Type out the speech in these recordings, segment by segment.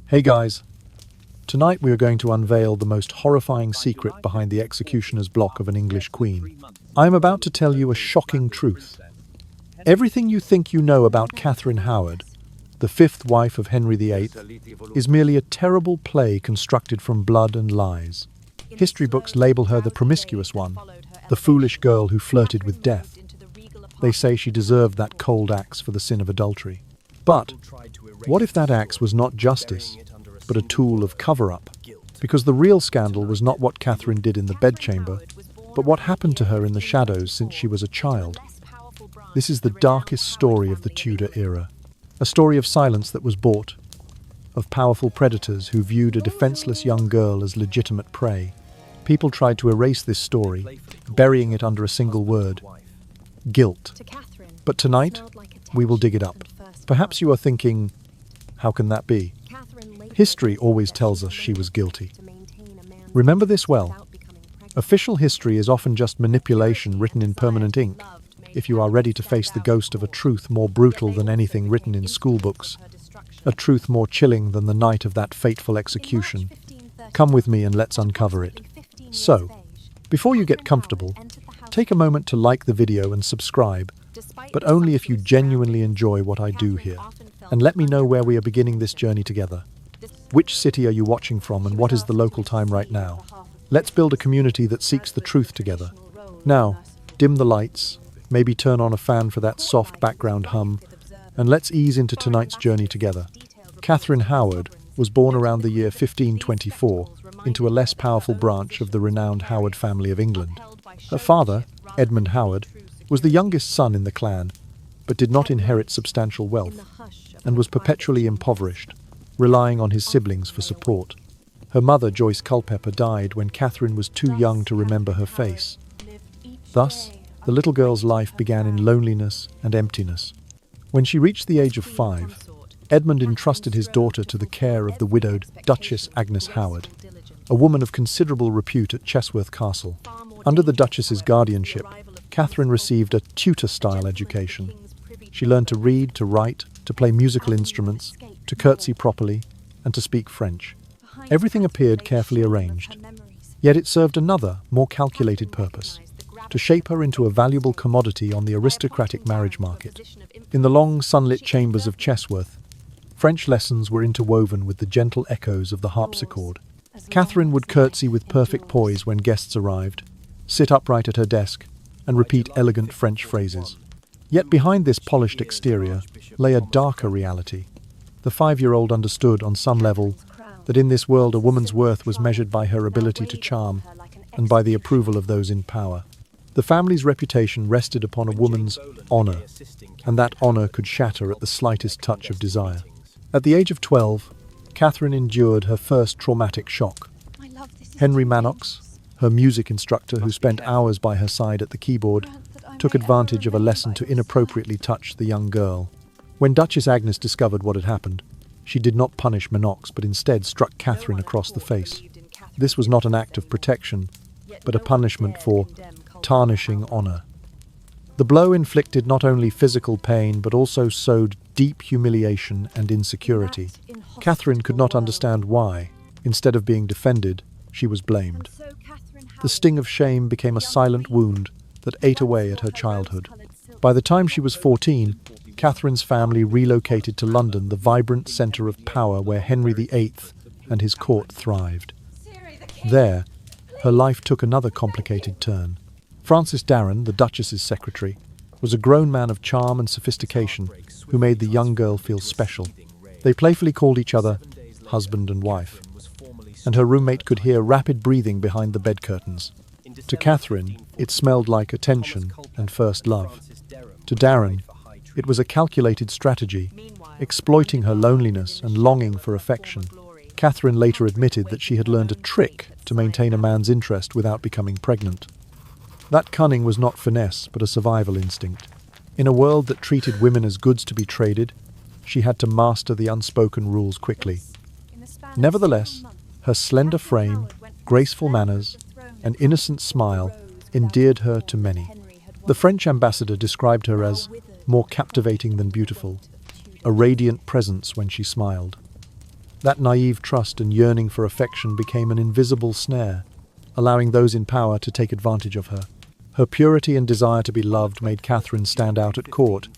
Hey guys, tonight we are going to unveil the most horrifying secret behind the executioner's block of an English queen. I am about to tell you a shocking truth. Everything you think you know about Katherine Howard, the fifth wife of Henry VIII, is merely a terrible play constructed from blood and lies. History books label her the promiscuous one, the foolish girl who flirted with death. They say she deserved that cold axe for the sin of adultery. But what if that axe was not justice, but a tool of cover-up? Because the real scandal was not what Katherine did in the bedchamber, but what happened to her in the shadows since she was a child. This is the darkest story of the Tudor era. A story of silence that was bought, of powerful predators who viewed a defenseless young girl as legitimate prey. People tried to erase this story, burying it under a single word: guilt. But tonight, we will dig it up. Perhaps you are thinking, how can that be? History always tells us she was guilty. Remember this well. Official history is often just manipulation written in permanent ink. If you are ready to face the ghost of a truth more brutal than anything written in school books, a truth more chilling than the night of that fateful execution, come with me and let's uncover it. So, before you get comfortable, take a moment to like the video and subscribe, but only if you genuinely enjoy what I do here. And let me know where we are beginning this journey together. Which city are you watching from and what is the local time right now? Let's build a community that seeks the truth together. Now, dim the lights, maybe turn on a fan for that soft background hum, and let's ease into tonight's journey together. Katherine Howard was born around the year 1524 into a less powerful branch of the renowned Howard family of England. Her father, Edmund Howard, was the youngest son in the clan, but did not inherit substantial wealth, and was perpetually impoverished, relying on his siblings for support. Her mother, Joyce Culpeper, died when Katherine was too young to remember her face. Thus, the little girl's life began in loneliness and emptiness. When she reached the age of 5, Edmund entrusted his daughter to the care of the widowed Duchess Agnes Howard, a woman of considerable repute at Chesworth Castle. Under the Duchess's guardianship, Katherine received a tutor-style education. She learned to read, to write, to play musical instruments, to curtsy properly, and to speak French. Everything appeared carefully arranged. Yet it served another, more calculated purpose: to shape her into a valuable commodity on the aristocratic marriage market. In the long, sunlit chambers of Chesworth, French lessons were interwoven with the gentle echoes of the harpsichord. Katherine would curtsy with perfect poise when guests arrived, sit upright at her desk, and repeat elegant French phrases. Yet behind this polished exterior lay a darker reality. The 5-year-old understood on some level that in this world a woman's worth was measured by her ability to charm and by the approval of those in power. The family's reputation rested upon a woman's honor, and that honor could shatter at the slightest touch of desire. At the age of 12, Katherine endured her first traumatic shock. Henry Manox, her music instructor who spent hours by her side at the keyboard, took advantage of a lesson to inappropriately touch the young girl. When Duchess Agnes discovered what had happened, she did not punish Manox but instead struck Katherine across the face. This was not an act of protection, but a punishment for tarnishing honor. The blow inflicted not only physical pain but also sowed deep humiliation and insecurity. Katherine could not understand why, instead of being defended, she was blamed. The sting of shame became a silent wound that ate away at her childhood. By the time she was 14, Katherine's family relocated to London, the vibrant centre of power where Henry VIII and his court thrived. There, her life took another complicated turn. Francis Darren, the Duchess's secretary, was a grown man of charm and sophistication who made the young girl feel special. They playfully called each other husband and wife, and her roommate could hear rapid breathing behind the bed curtains. To Katherine, it smelled like attention and first love. To Darren, it was a calculated strategy, exploiting her loneliness and longing for affection. Katherine later admitted that she had learned a trick to maintain a man's interest without becoming pregnant. That cunning was not finesse, but a survival instinct. In a world that treated women as goods to be traded, she had to master the unspoken rules quickly. Nevertheless, her slender frame, graceful manners, and innocent smile endeared her to many. The French ambassador described her as more captivating than beautiful, a radiant presence when she smiled. That naive trust and yearning for affection became an invisible snare, allowing those in power to take advantage of her. Her purity and desire to be loved made Catherine stand out at court,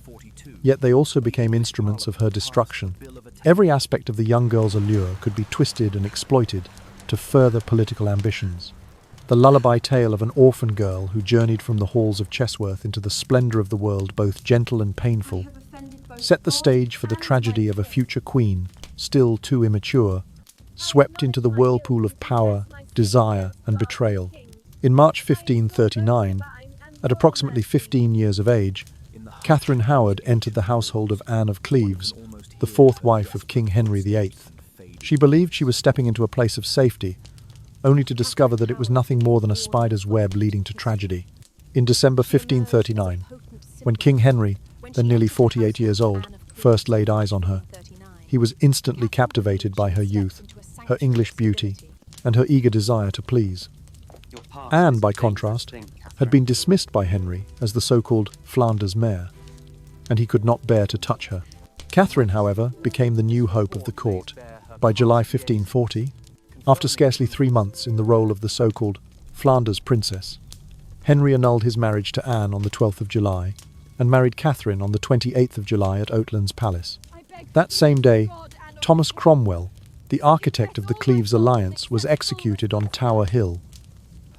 yet they also became instruments of her destruction. Every aspect of the young girl's allure could be twisted and exploited to further political ambitions. The lullaby tale of an orphan girl who journeyed from the halls of Chesworth into the splendour of the world, both gentle and painful, set the stage for the tragedy of a future queen, still too immature, swept into the whirlpool of power, desire, and betrayal. In March 1539, at approximately 15 years of age, Katherine Howard entered the household of Anne of Cleves, the fourth wife of King Henry VIII. She believed she was stepping into a place of safety, only to discover that it was nothing more than a spider's web leading to tragedy. In December 1539, when King Henry, then nearly 48 years old, first laid eyes on her, he was instantly captivated by her youth, her English beauty, and her eager desire to please. Anne, by contrast, had been dismissed by Henry as the so-called Flanders mare, and he could not bear to touch her. Catherine, however, became the new hope of the court. By July 1540, after scarcely 3 months in the role of the so-called Flanders princess, Henry annulled his marriage to Anne on the 12th of July and married Catherine on the 28th of July at Oatlands Palace. That same day, Thomas Cromwell, the architect of the Cleves alliance, was executed on Tower Hill,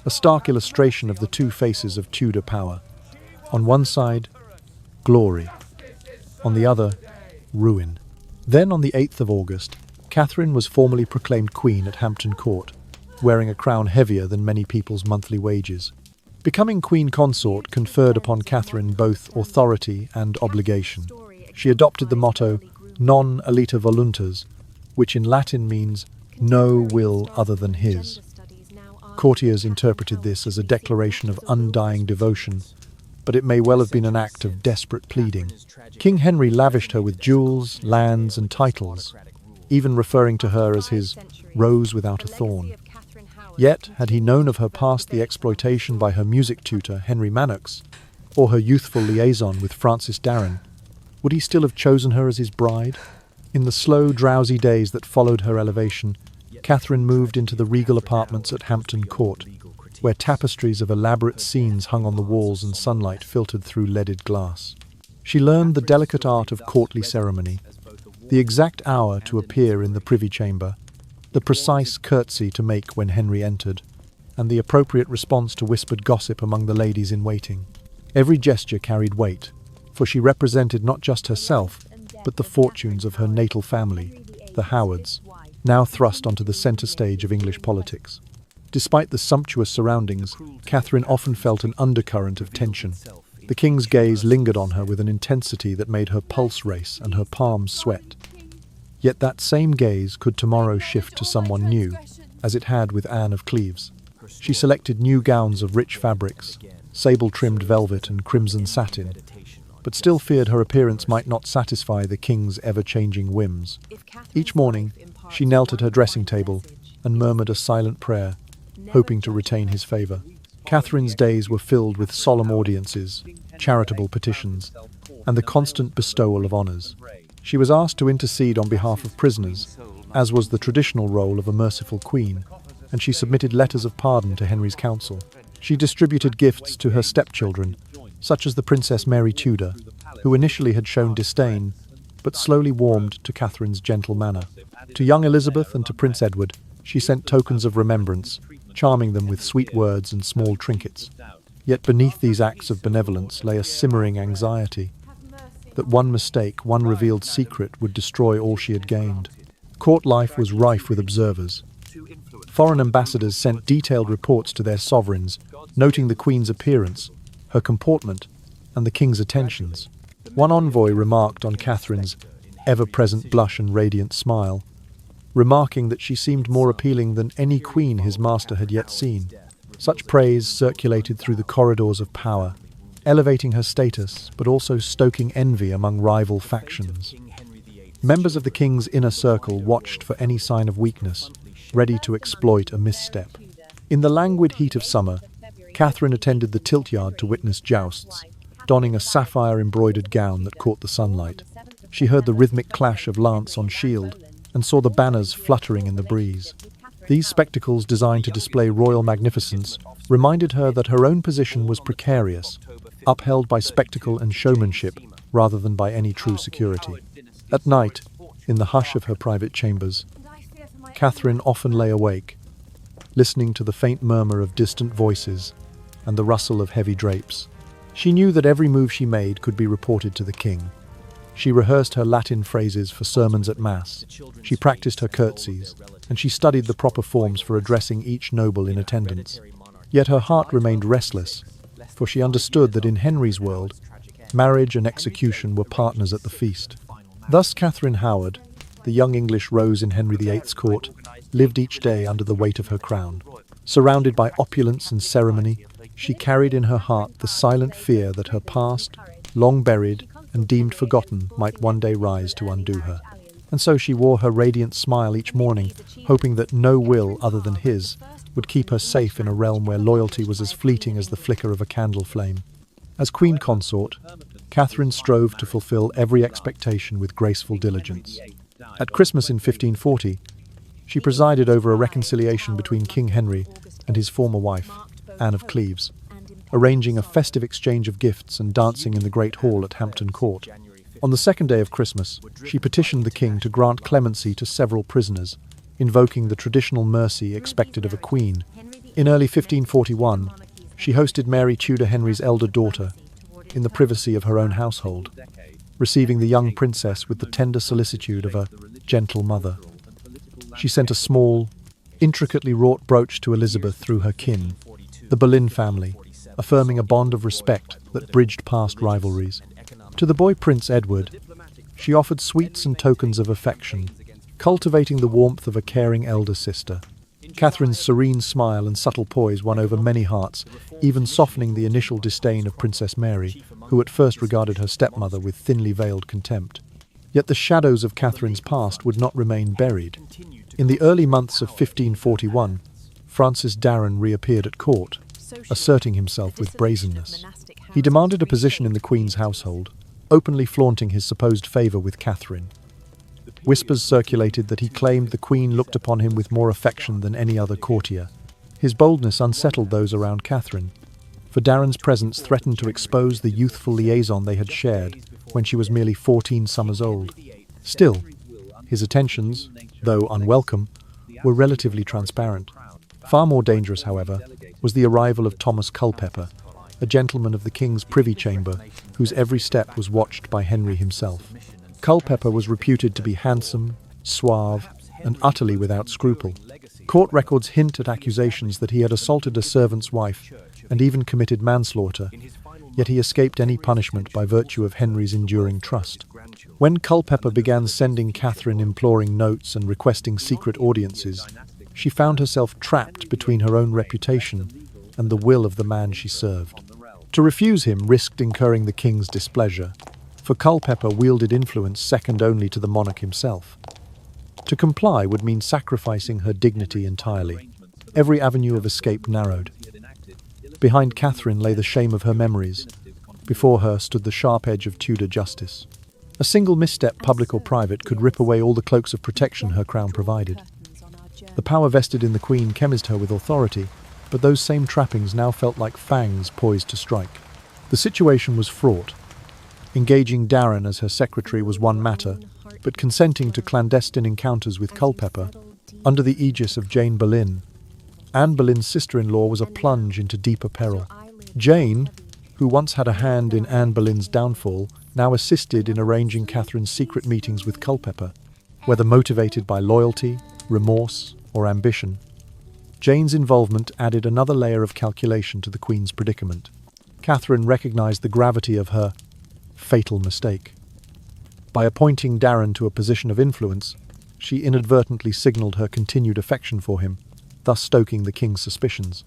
a stark illustration of the two faces of Tudor power. On one side, glory. On the other, ruin. Then, on the 8th of August, Catherine was formally proclaimed Queen at Hampton Court, wearing a crown heavier than many people's monthly wages. Becoming Queen Consort conferred upon Catherine both authority and obligation. She adopted the motto non alita voluntas, which in Latin means no will other than his. Courtiers interpreted this as a declaration of undying devotion, but it may well have been an act of desperate pleading. King Henry lavished her with jewels, lands, and titles, even referring to her as his rose without a thorn. Yet, had he known of her past, the exploitation by her music tutor, Henry Manox, or her youthful liaison with Francis Darren, would he still have chosen her as his bride? In the slow, drowsy days that followed her elevation, Catherine moved into the regal apartments at Hampton Court, where tapestries of elaborate scenes hung on the walls and sunlight filtered through leaded glass. She learned the delicate art of courtly ceremony, the exact hour to appear in the privy chamber, the precise curtsy to make when Henry entered, and the appropriate response to whispered gossip among the ladies in waiting. Every gesture carried weight, for she represented not just herself, but the fortunes of her natal family, the Howards, now thrust onto the centre stage of English politics. Despite the sumptuous surroundings, Catherine often felt an undercurrent of tension. The king's gaze lingered on her with an intensity that made her pulse race and her palms sweat. Yet that same gaze could tomorrow shift to someone new, as it had with Anne of Cleves. She selected new gowns of rich fabrics, sable-trimmed velvet and crimson satin, but still feared her appearance might not satisfy the king's ever-changing whims. Each morning, she knelt at her dressing table and murmured a silent prayer, hoping to retain his favour. Catherine's days were filled with solemn audiences, charitable petitions, and the constant bestowal of honours. She was asked to intercede on behalf of prisoners, as was the traditional role of a merciful queen, and she submitted letters of pardon to Henry's council. She distributed gifts to her stepchildren, such as the Princess Mary Tudor, who initially had shown disdain, but slowly warmed to Catherine's gentle manner. To young Elizabeth and to Prince Edward, she sent tokens of remembrance, charming them with sweet words and small trinkets. Yet beneath these acts of benevolence lay a simmering anxiety, that one mistake, one revealed secret, would destroy all she had gained. Court life was rife with observers. Foreign ambassadors sent detailed reports to their sovereigns, noting the Queen's appearance, her comportment, and the King's attentions. One envoy remarked on Catherine's ever-present blush and radiant smile, remarking that she seemed more appealing than any queen his master had yet seen. Such praise circulated through the corridors of power, elevating her status, but also stoking envy among rival factions. Members of the king's inner circle watched for any sign of weakness, ready to exploit a misstep. In the languid heat of summer, Catherine attended the tilt yard to witness jousts, donning a sapphire-embroidered gown that caught the sunlight. She heard the rhythmic clash of lance on shield and saw the banners fluttering in the breeze. These spectacles, designed to display royal magnificence, reminded her that her own position was precarious, upheld by spectacle and showmanship rather than by any true security. At night, in the hush of her private chambers, Katherine often lay awake, listening to the faint murmur of distant voices and the rustle of heavy drapes. She knew that every move she made could be reported to the king. She rehearsed her Latin phrases for sermons at Mass. She practiced her curtsies, and she studied the proper forms for addressing each noble in attendance. Yet her heart remained restless, for she understood that in Henry's world, marriage and execution were partners at the feast. Thus Katherine Howard, the young English rose in Henry VIII's court, lived each day under the weight of her crown. Surrounded by opulence and ceremony, she carried in her heart the silent fear that her past, long buried and deemed forgotten, might one day rise to undo her. And so she wore her radiant smile each morning, hoping that no will other than his would keep her safe in a realm where loyalty was as fleeting as the flicker of a candle flame. As queen consort, Katherine strove to fulfill every expectation with graceful diligence. At Christmas in 1540, she presided over a reconciliation between King Henry and his former wife, Anne of Cleves, arranging a festive exchange of gifts and dancing in the Great Hall at Hampton Court. On the second day of Christmas, she petitioned the king to grant clemency to several prisoners, invoking the traditional mercy expected of a queen. In early 1541, she hosted Mary Tudor Henry's elder daughter in the privacy of her own household, receiving the young princess with the tender solicitude of a gentle mother. She sent a small, intricately wrought brooch to Elizabeth through her kin, the Boleyn family, affirming a bond of respect that bridged past rivalries. To the boy Prince Edward, she offered sweets and tokens of affection, cultivating the warmth of a caring elder sister. Catherine's serene smile and subtle poise won over many hearts, even softening the initial disdain of Princess Mary, who at first regarded her stepmother with thinly veiled contempt. Yet the shadows of Catherine's past would not remain buried. In the early months of 1541, Francis Darren reappeared at court, asserting himself with brazenness. He demanded a position in the Queen's household, openly flaunting his supposed favour with Katherine. Whispers circulated that he claimed the Queen looked upon him with more affection than any other courtier. His boldness unsettled those around Katherine, for Darren's presence threatened to expose the youthful liaison they had shared when she was merely 14 summers old. Still, his attentions, though unwelcome, were relatively transparent. Far more dangerous, however, was the arrival of Thomas Culpeper, a gentleman of the King's privy chamber, whose every step was watched by Henry himself. Culpeper was reputed to be handsome, suave, and utterly without scruple. Court records hint at accusations that he had assaulted a servant's wife and even committed manslaughter, yet he escaped any punishment by virtue of Henry's enduring trust. When Culpeper began sending Katherine imploring notes and requesting secret audiences, she found herself trapped between her own reputation and the will of the man she served. To refuse him risked incurring the king's displeasure, for Culpeper wielded influence second only to the monarch himself. To comply would mean sacrificing her dignity entirely. Every avenue of escape narrowed. Behind Katherine lay the shame of her memories. Before her stood the sharp edge of Tudor justice. A single misstep, public or private, could rip away all the cloaks of protection her crown provided. The power vested in the Queen chemised her with authority, but those same trappings now felt like fangs poised to strike. The situation was fraught. Engaging Darren as her secretary was one matter, but consenting to clandestine encounters with Culpeper, under the aegis of Jane Boleyn, Anne Boleyn's sister-in-law, was a plunge into deeper peril. Jane, who once had a hand in Anne Boleyn's downfall, now assisted in arranging Catherine's secret meetings with Culpeper. Whether motivated by loyalty, remorse, or ambition, Jane's involvement added another layer of calculation to the Queen's predicament. Katherine recognised the gravity of her fatal mistake. By appointing Darren to a position of influence, she inadvertently signalled her continued affection for him, thus stoking the king's suspicions.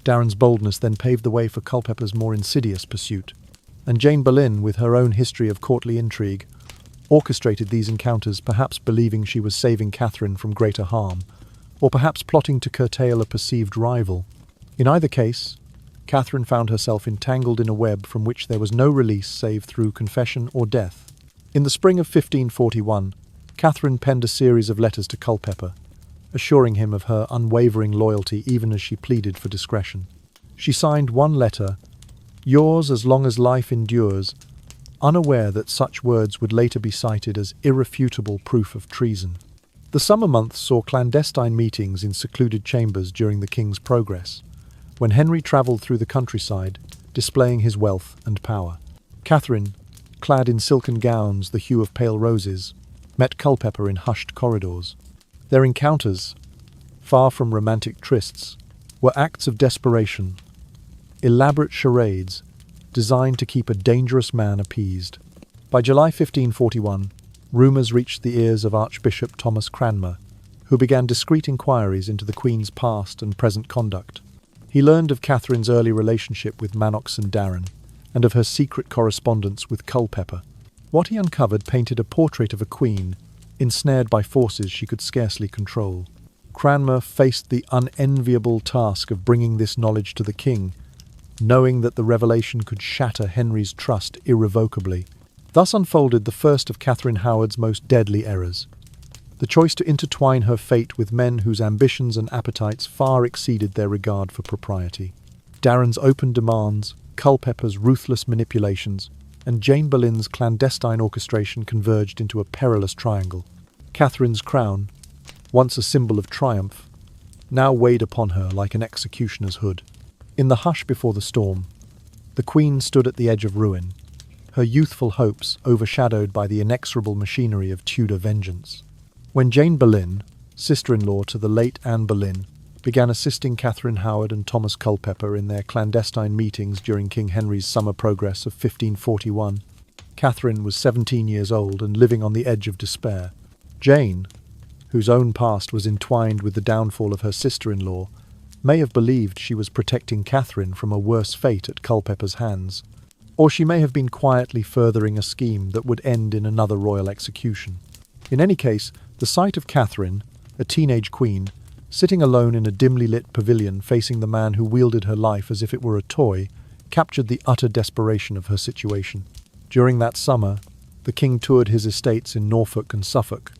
Darren's boldness then paved the way for Culpeper's more insidious pursuit, and Jane Boleyn, with her own history of courtly intrigue, orchestrated these encounters, perhaps believing she was saving Katherine from greater harm, or perhaps plotting to curtail a perceived rival. In either case, Katherine found herself entangled in a web from which there was no release save through confession or death. In the spring of 1541, Catherine penned a series of letters to Culpeper, assuring him of her unwavering loyalty even as she pleaded for discretion. She signed one letter, "Yours as long as life endures," unaware that such words would later be cited as irrefutable proof of treason. The summer months saw clandestine meetings in secluded chambers during the king's progress, when Henry travelled through the countryside, displaying his wealth and power. Catherine, clad in silken gowns the hue of pale roses, met Culpeper in hushed corridors. Their encounters, far from romantic trysts, were acts of desperation, elaborate charades designed to keep a dangerous man appeased. By July 1541, rumours reached the ears of Archbishop Thomas Cranmer, who began discreet inquiries into the Queen's past and present conduct. He learned of Catherine's early relationship with Manox and Darren, and of her secret correspondence with Culpeper. What he uncovered painted a portrait of a queen, ensnared by forces she could scarcely control. Cranmer faced the unenviable task of bringing this knowledge to the king, knowing that the revelation could shatter Henry's trust irrevocably. Thus unfolded the first of Katherine Howard's most deadly errors: the choice to intertwine her fate with men whose ambitions and appetites far exceeded their regard for propriety. Darren's open demands, Culpeper's ruthless manipulations, and Jane Boleyn's clandestine orchestration converged into a perilous triangle. Catherine's crown, once a symbol of triumph, now weighed upon her like an executioner's hood. In the hush before the storm, the Queen stood at the edge of ruin, her youthful hopes overshadowed by the inexorable machinery of Tudor vengeance. When Jane Boleyn, sister-in-law to the late Anne Boleyn, began assisting Katherine Howard and Thomas Culpeper in their clandestine meetings during King Henry's summer progress of 1541, Catherine was 17 years old and living on the edge of despair. Jane, whose own past was entwined with the downfall of her sister-in-law, may have believed she was protecting Catherine from a worse fate at Culpeper's hands, or she may have been quietly furthering a scheme that would end in another royal execution. In any case, the sight of Catherine, a teenage queen, sitting alone in a dimly lit pavilion facing the man who wielded her life as if it were a toy, captured the utter desperation of her situation. During that summer, the king toured his estates in Norfolk and Suffolk,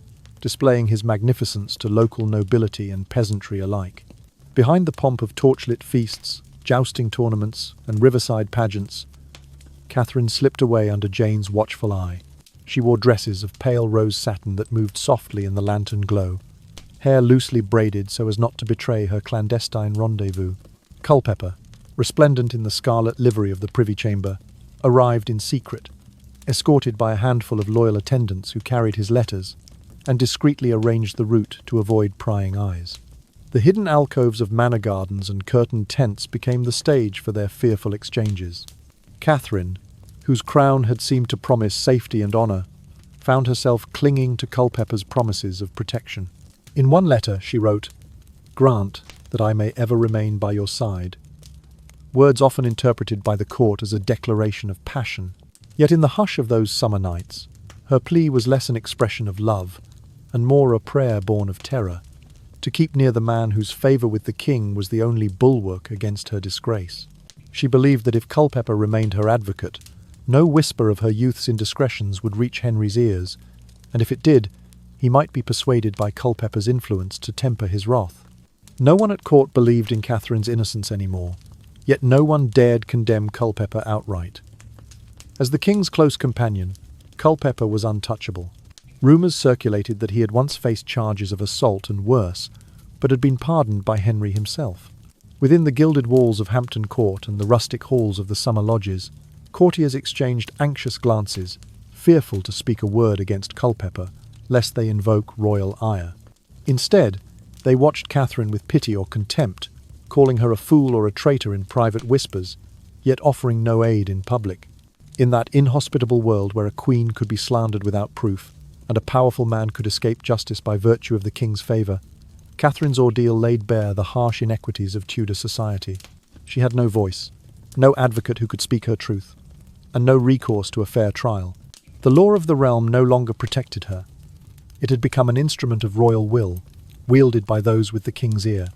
displaying his magnificence to local nobility and peasantry alike. Behind the pomp of torchlit feasts, jousting tournaments, and riverside pageants, Catherine slipped away under Jane's watchful eye. She wore dresses of pale rose satin that moved softly in the lantern glow, hair loosely braided so as not to betray her clandestine rendezvous. Culpeper, resplendent in the scarlet livery of the Privy Chamber, arrived in secret, escorted by a handful of loyal attendants who carried his letters, and discreetly arranged the route to avoid prying eyes. The hidden alcoves of manor gardens and curtained tents became the stage for their fearful exchanges. Catherine, whose crown had seemed to promise safety and honour, found herself clinging to Culpeper's promises of protection. In one letter she wrote, "Grant that I may ever remain by your side," words often interpreted by the court as a declaration of passion. Yet in the hush of those summer nights, her plea was less an expression of love, and more a prayer born of terror, to keep near the man whose favour with the king was the only bulwark against her disgrace. She believed that if Culpeper remained her advocate, no whisper of her youth's indiscretions would reach Henry's ears, and if it did, he might be persuaded by Culpeper's influence to temper his wrath. No one at court believed in Catherine's innocence anymore, yet no one dared condemn Culpeper outright. As the king's close companion, Culpeper was untouchable. Rumours circulated that he had once faced charges of assault and worse, but had been pardoned by Henry himself. Within the gilded walls of Hampton Court and the rustic halls of the summer lodges, courtiers exchanged anxious glances, fearful to speak a word against Culpeper, lest they invoke royal ire. Instead, they watched Catherine with pity or contempt, calling her a fool or a traitor in private whispers, yet offering no aid in public. In that inhospitable world where a queen could be slandered without proof, and a powerful man could escape justice by virtue of the king's favour, Catherine's ordeal laid bare the harsh inequities of Tudor society. She had no voice, no advocate who could speak her truth, and no recourse to a fair trial. The law of the realm no longer protected her. It had become an instrument of royal will, wielded by those with the king's ear.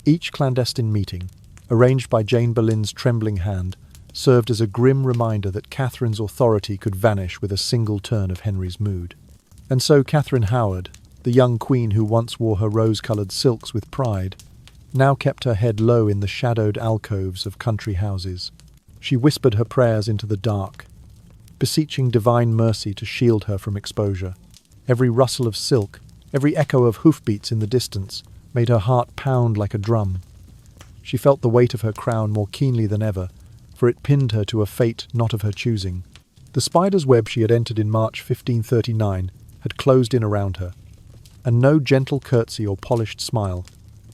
Each clandestine meeting, arranged by Jane Boleyn's trembling hand, served as a grim reminder that Catherine's authority could vanish with a single turn of Henry's mood. And so Katherine Howard, the young queen who once wore her rose-coloured silks with pride, now kept her head low in the shadowed alcoves of country houses. She whispered her prayers into the dark, beseeching divine mercy to shield her from exposure. Every rustle of silk, every echo of hoofbeats in the distance, made her heart pound like a drum. She felt the weight of her crown more keenly than ever, for it pinned her to a fate not of her choosing. The spider's web she had entered in March 1539 had closed in around her, and no gentle curtsy or polished smile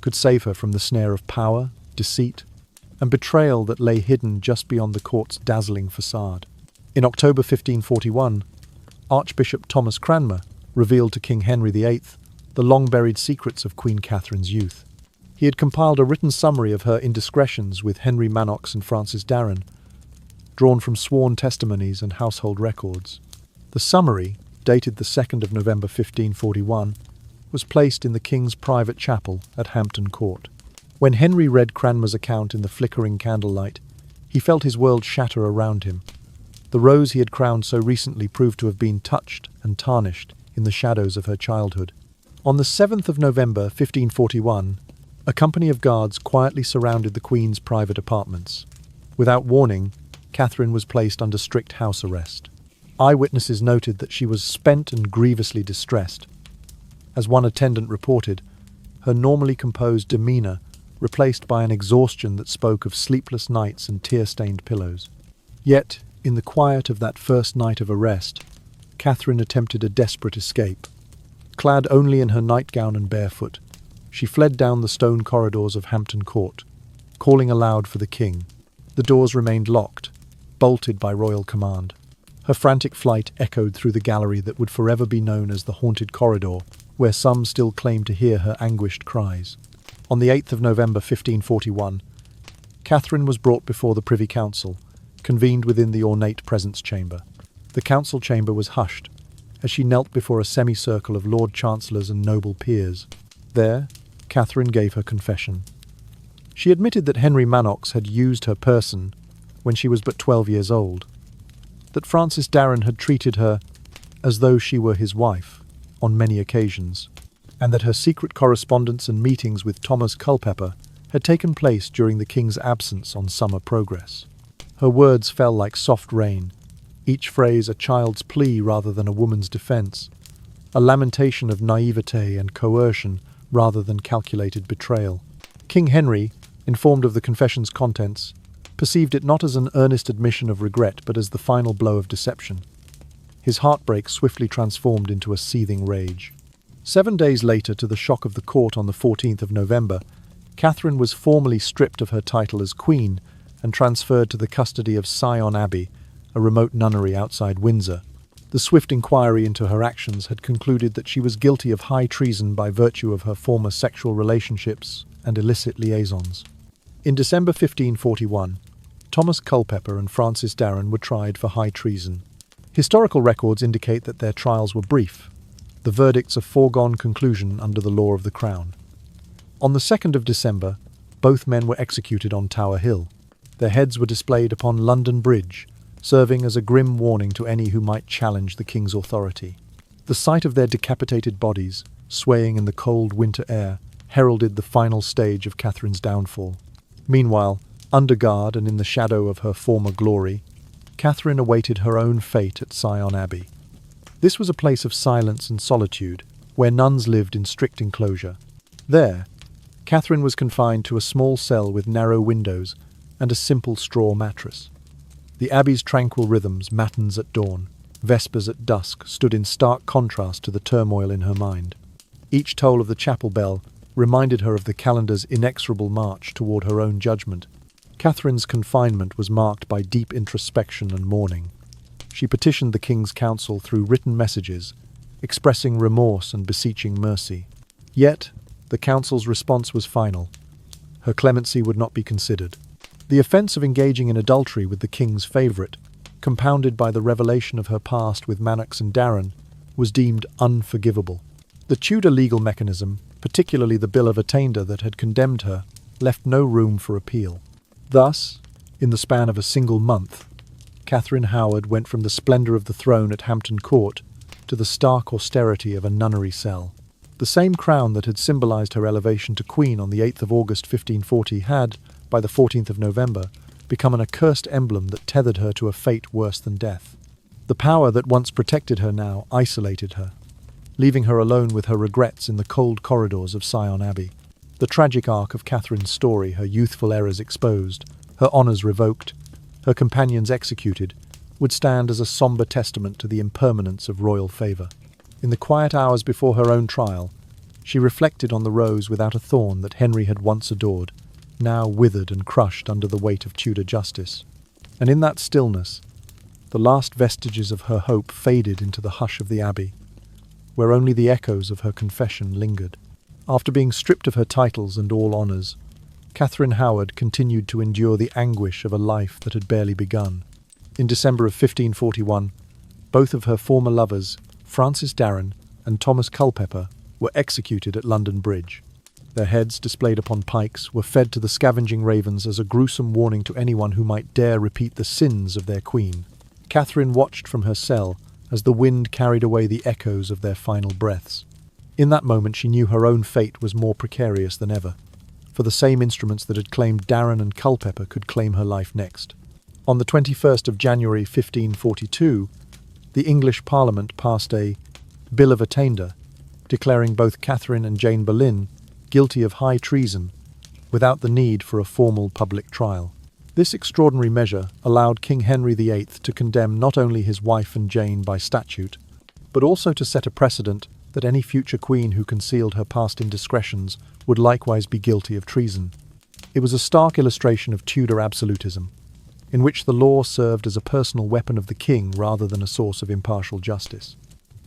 could save her from the snare of power, deceit, and betrayal that lay hidden just beyond the court's dazzling facade. In October 1541, Archbishop Thomas Cranmer revealed to King Henry VIII the long-buried secrets of Queen Catherine's youth. He had compiled a written summary of her indiscretions with Henry Manox and Francis Darren, drawn from sworn testimonies and household records. The summary, dated the 2nd of November 1541, was placed in the King's private chapel at Hampton Court. When Henry read Cranmer's account in the flickering candlelight, he felt his world shatter around him. The rose he had crowned so recently proved to have been touched and tarnished in the shadows of her childhood. On the 7th of November 1541, a company of guards quietly surrounded the Queen's private apartments. Without warning, Catherine was placed under strict house arrest. Eyewitnesses noted that she was spent and grievously distressed. As one attendant reported, her normally composed demeanour replaced by an exhaustion that spoke of sleepless nights and tear-stained pillows. Yet, in the quiet of that first night of arrest, Catherine attempted a desperate escape. Clad only in her nightgown and barefoot, she fled down the stone corridors of Hampton Court, calling aloud for the king. The doors remained locked, bolted by royal command. Her frantic flight echoed through the gallery that would forever be known as the haunted corridor, where some still claim to hear her anguished cries. On the 8th of November 1541, Catherine was brought before the Privy Council, convened within the ornate presence chamber. The council chamber was hushed, as she knelt before a semicircle of Lord Chancellors and noble peers. There, Catherine gave her confession. She admitted that Henry Manox had used her person when she was but 12 years old, that Francis Darren had treated her as though she were his wife on many occasions, and that her secret correspondence and meetings with Thomas Culpeper had taken place during the king's absence on summer progress. Her words fell like soft rain, each phrase a child's plea rather than a woman's defence, a lamentation of naivete and coercion rather than calculated betrayal. King Henry, informed of the confession's contents, perceived it not as an earnest admission of regret but as the final blow of deception. His heartbreak swiftly transformed into a seething rage. 7 days later, to the shock of the court on the 14th of November, Catherine was formally stripped of her title as Queen and transferred to the custody of Sion Abbey, a remote nunnery outside Windsor. The swift inquiry into her actions had concluded that she was guilty of high treason by virtue of her former sexual relationships and illicit liaisons. In December 1541, Thomas Culpeper and Francis Darren were tried for high treason. Historical records indicate that their trials were brief, the verdicts a foregone conclusion under the law of the Crown. On the 2nd of December, both men were executed on Tower Hill. Their heads were displayed upon London Bridge, serving as a grim warning to any who might challenge the king's authority. The sight of their decapitated bodies, swaying in the cold winter air, heralded the final stage of Catherine's downfall. Meanwhile, under guard and in the shadow of her former glory, Catherine awaited her own fate at Sion Abbey. This was a place of silence and solitude, where nuns lived in strict enclosure. There, Catherine was confined to a small cell with narrow windows and a simple straw mattress. The abbey's tranquil rhythms, matins at dawn, vespers at dusk, stood in stark contrast to the turmoil in her mind. Each toll of the chapel bell reminded her of the calendar's inexorable march toward her own judgment. Catherine's confinement was marked by deep introspection and mourning. She petitioned the king's council through written messages, expressing remorse and beseeching mercy. Yet, the council's response was final. Her clemency would not be considered. The offence of engaging in adultery with the king's favourite, compounded by the revelation of her past with Manox and Darren, was deemed unforgivable. The Tudor legal mechanism, particularly the Bill of Attainder that had condemned her, left no room for appeal. Thus, in the span of a single month, Katherine Howard went from the splendour of the throne at Hampton Court to the stark austerity of a nunnery cell. The same crown that had symbolized her elevation to queen on the 8th of August 1540 had, by the 14th of November, become an accursed emblem that tethered her to a fate worse than death. The power that once protected her now isolated her, leaving her alone with her regrets in the cold corridors of Sion Abbey. The tragic arc of Catherine's story, her youthful errors exposed, her honours revoked, her companions executed, would stand as a sombre testament to the impermanence of royal favour. In the quiet hours before her own trial, she reflected on the rose without a thorn that Henry had once adored, now withered and crushed under the weight of Tudor justice. And in that stillness, the last vestiges of her hope faded into the hush of the abbey, where only the echoes of her confession lingered. After being stripped of her titles and all honours, Katherine Howard continued to endure the anguish of a life that had barely begun. In December of 1541, both of her former lovers, Francis Darren and Thomas Culpeper, were executed at London Bridge. Their heads, displayed upon pikes, were fed to the scavenging ravens as a gruesome warning to anyone who might dare repeat the sins of their queen. Catherine watched from her cell as the wind carried away the echoes of their final breaths. In that moment she knew her own fate was more precarious than ever, for the same instruments that had claimed Darren and Culpeper could claim her life next. On the 21st of January 1542, the English Parliament passed a Bill of Attainder, declaring both Catherine and Jane Boleyn guilty of high treason, without the need for a formal public trial. This extraordinary measure allowed King Henry VIII to condemn not only his wife and Jane by statute, but also to set a precedent that any future queen who concealed her past indiscretions would likewise be guilty of treason. It was a stark illustration of Tudor absolutism, in which the law served as a personal weapon of the king rather than a source of impartial justice.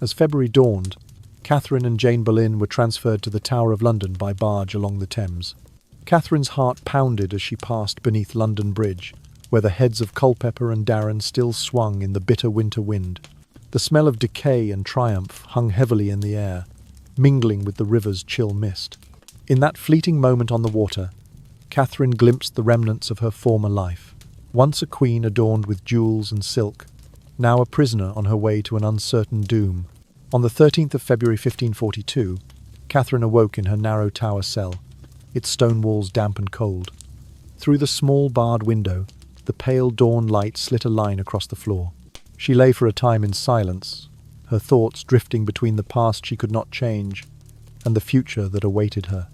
As February dawned, Catherine and Jane Boleyn were transferred to the Tower of London by barge along the Thames. Catherine's heart pounded as she passed beneath London Bridge, where the heads of Culpeper and Darren still swung in the bitter winter wind. The smell of decay and triumph hung heavily in the air, mingling with the river's chill mist. In that fleeting moment on the water, Catherine glimpsed the remnants of her former life. Once a queen adorned with jewels and silk, now a prisoner on her way to an uncertain doom. On the 13th of February 1542, Catherine awoke in her narrow tower cell, its stone walls damp and cold. Through the small barred window, the pale dawn light slit a line across the floor. She lay for a time in silence, her thoughts drifting between the past she could not change and the future that awaited her.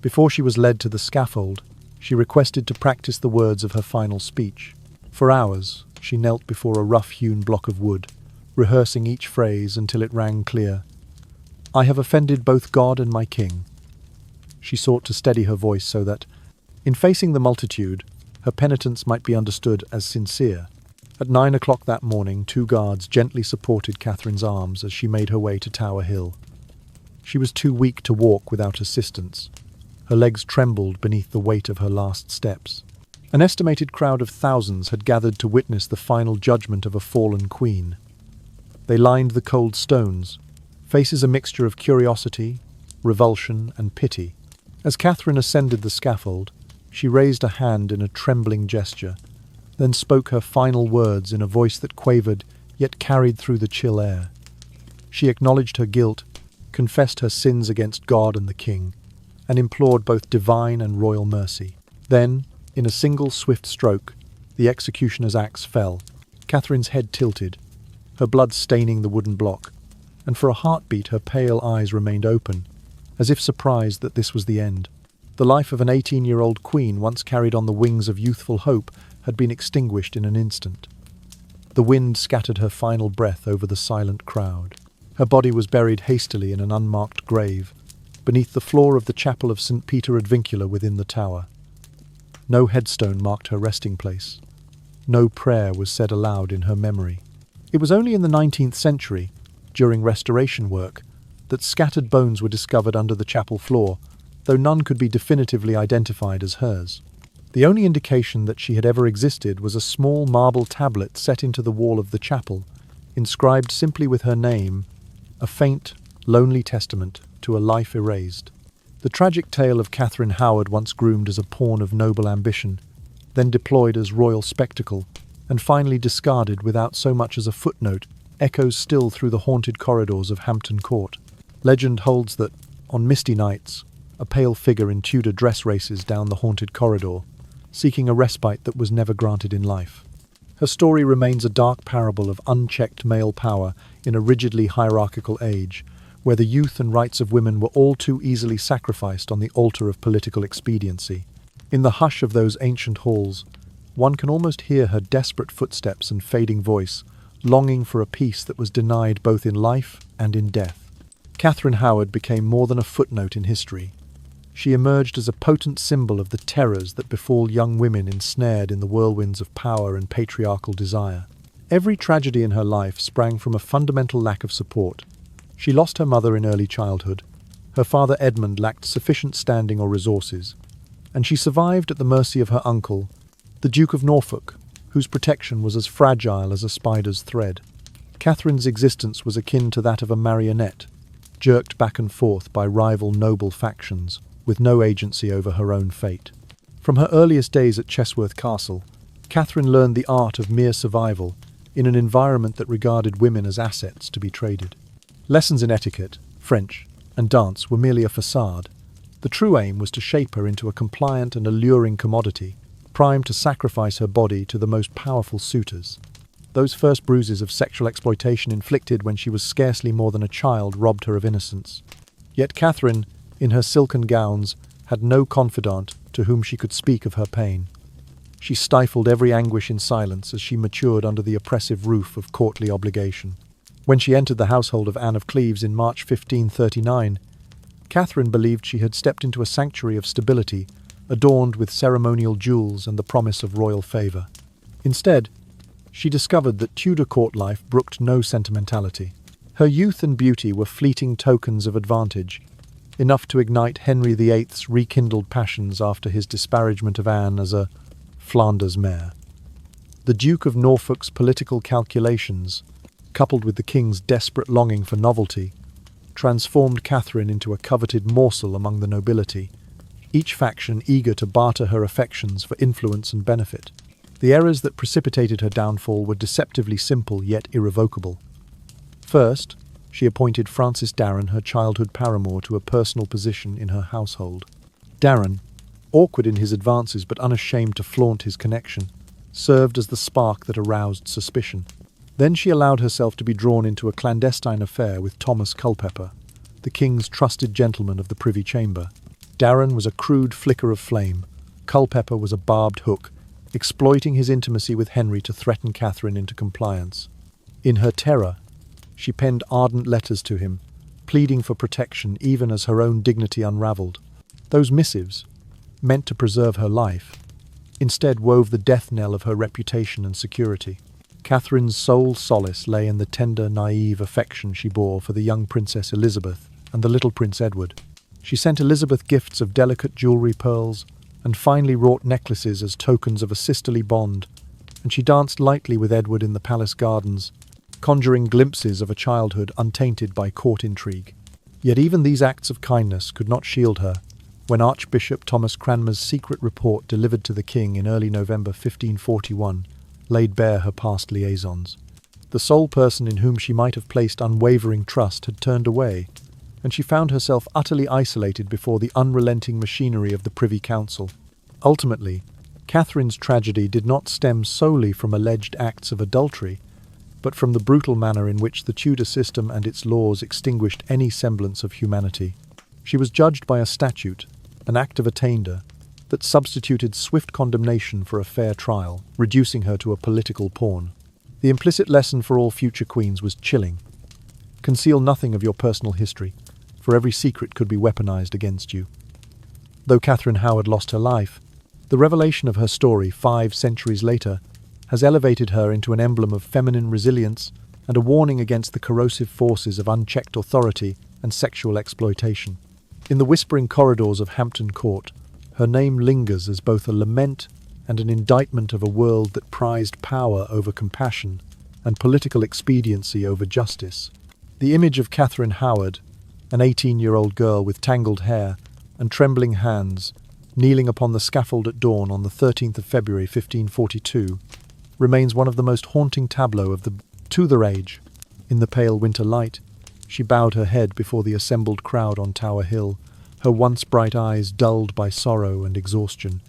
Before she was led to the scaffold, she requested to practice the words of her final speech. For hours, she knelt before a rough-hewn block of wood, rehearsing each phrase until it rang clear. "I have offended both God and my king." She sought to steady her voice so that, in facing the multitude, her penitence might be understood as sincere. At 9 o'clock that morning, 2 guards gently supported Catherine's arms as she made her way to Tower Hill. She was too weak to walk without assistance. Her legs trembled beneath the weight of her last steps. An estimated crowd of thousands had gathered to witness the final judgment of a fallen queen. They lined the cold stones, faces a mixture of curiosity, revulsion, and pity. As Catherine ascended the scaffold, she raised a hand in a trembling gesture, then spoke her final words in a voice that quavered yet carried through the chill air. She acknowledged her guilt, confessed her sins against God and the king, and implored both divine and royal mercy. Then, in a single swift stroke, the executioner's axe fell. Catherine's head tilted, her blood staining the wooden block, and for a heartbeat her pale eyes remained open, as if surprised that this was the end. The life of an 18-year-old queen once carried on the wings of youthful hope had been extinguished in an instant. The wind scattered her final breath over the silent crowd. Her body was buried hastily in an unmarked grave, beneath the floor of the chapel of St. Peter ad Vincula within the tower. No headstone marked her resting place. No prayer was said aloud in her memory. It was only in the 19th century, during restoration work, that scattered bones were discovered under the chapel floor, though none could be definitively identified as hers. The only indication that she had ever existed was a small marble tablet set into the wall of the chapel, inscribed simply with her name, a faint, lonely testament to a life erased. The tragic tale of Katherine Howard, once groomed as a pawn of noble ambition, then deployed as royal spectacle, and finally discarded without so much as a footnote, echoes still through the haunted corridors of Hampton Court. Legend holds that, on misty nights, a pale figure in Tudor dress races down the haunted corridor, seeking a respite that was never granted in life. Her story remains a dark parable of unchecked male power in a rigidly hierarchical age, where the youth and rights of women were all too easily sacrificed on the altar of political expediency. In the hush of those ancient halls, one can almost hear her desperate footsteps and fading voice, longing for a peace that was denied both in life and in death. Katherine Howard became more than a footnote in history. She emerged as a potent symbol of the terrors that befall young women ensnared in the whirlwinds of power and patriarchal desire. Every tragedy in her life sprang from a fundamental lack of support. She lost her mother in early childhood. Her father Edmund lacked sufficient standing or resources, and she survived at the mercy of her uncle, the Duke of Norfolk, whose protection was as fragile as a spider's thread. Catherine's existence was akin to that of a marionette, jerked back and forth by rival noble factions, with no agency over her own fate. From her earliest days at Chesworth Castle, Katherine learned the art of mere survival in an environment that regarded women as assets to be traded. Lessons in etiquette, French, and dance were merely a facade. The true aim was to shape her into a compliant and alluring commodity, primed to sacrifice her body to the most powerful suitors. Those first bruises of sexual exploitation inflicted when she was scarcely more than a child robbed her of innocence. Yet Katherine, in her silken gowns, had no confidant to whom she could speak of her pain. She stifled every anguish in silence as she matured under the oppressive roof of courtly obligation. When she entered the household of Anne of Cleves in March 1539, Katherine believed she had stepped into a sanctuary of stability, adorned with ceremonial jewels and the promise of royal favour. Instead, she discovered that Tudor court life brooked no sentimentality. Her youth and beauty were fleeting tokens of advantage, enough to ignite Henry VIII's rekindled passions after his disparagement of Anne as a Flanders mare. The Duke of Norfolk's political calculations, coupled with the king's desperate longing for novelty, transformed Katherine into a coveted morsel among the nobility, each faction eager to barter her affections for influence and benefit. The errors that precipitated her downfall were deceptively simple yet irrevocable. First, she appointed Francis Darren, her childhood paramour, to a personal position in her household. Darren, awkward in his advances but unashamed to flaunt his connection, served as the spark that aroused suspicion. Then she allowed herself to be drawn into a clandestine affair with Thomas Culpeper, the king's trusted gentleman of the Privy Chamber. Darren was a crude flicker of flame. Culpeper was a barbed hook, exploiting his intimacy with Henry to threaten Katherine into compliance. In her terror, she penned ardent letters to him, pleading for protection even as her own dignity unravelled. Those missives, meant to preserve her life, instead wove the death knell of her reputation and security. Catherine's sole solace lay in the tender, naive affection she bore for the young Princess Elizabeth and the little Prince Edward. She sent Elizabeth gifts of delicate jewellery, pearls, and finely wrought necklaces as tokens of a sisterly bond, and she danced lightly with Edward in the palace gardens, conjuring glimpses of a childhood untainted by court intrigue. Yet even these acts of kindness could not shield her when Archbishop Thomas Cranmer's secret report delivered to the king in early November 1541 laid bare her past liaisons. The sole person in whom she might have placed unwavering trust had turned away, and she found herself utterly isolated before the unrelenting machinery of the Privy Council. Ultimately, Catherine's tragedy did not stem solely from alleged acts of adultery, but from the brutal manner in which the Tudor system and its laws extinguished any semblance of humanity. She was judged by a statute, an act of attainder, that substituted swift condemnation for a fair trial, reducing her to a political pawn. The implicit lesson for all future queens was chilling. Conceal nothing of your personal history, for every secret could be weaponized against you. Though Katherine Howard lost her life, the revelation of her story 5 centuries later has elevated her into an emblem of feminine resilience and a warning against the corrosive forces of unchecked authority and sexual exploitation. In the whispering corridors of Hampton Court, her name lingers as both a lament and an indictment of a world that prized power over compassion and political expediency over justice. The image of Katherine Howard, an 18-year-old girl with tangled hair and trembling hands, kneeling upon the scaffold at dawn on the 13th of February 1542, remains one of the most haunting tableaux of the Tudor age. In the pale winter light, she bowed her head before the assembled crowd on Tower Hill, her once bright eyes dulled by sorrow and exhaustion.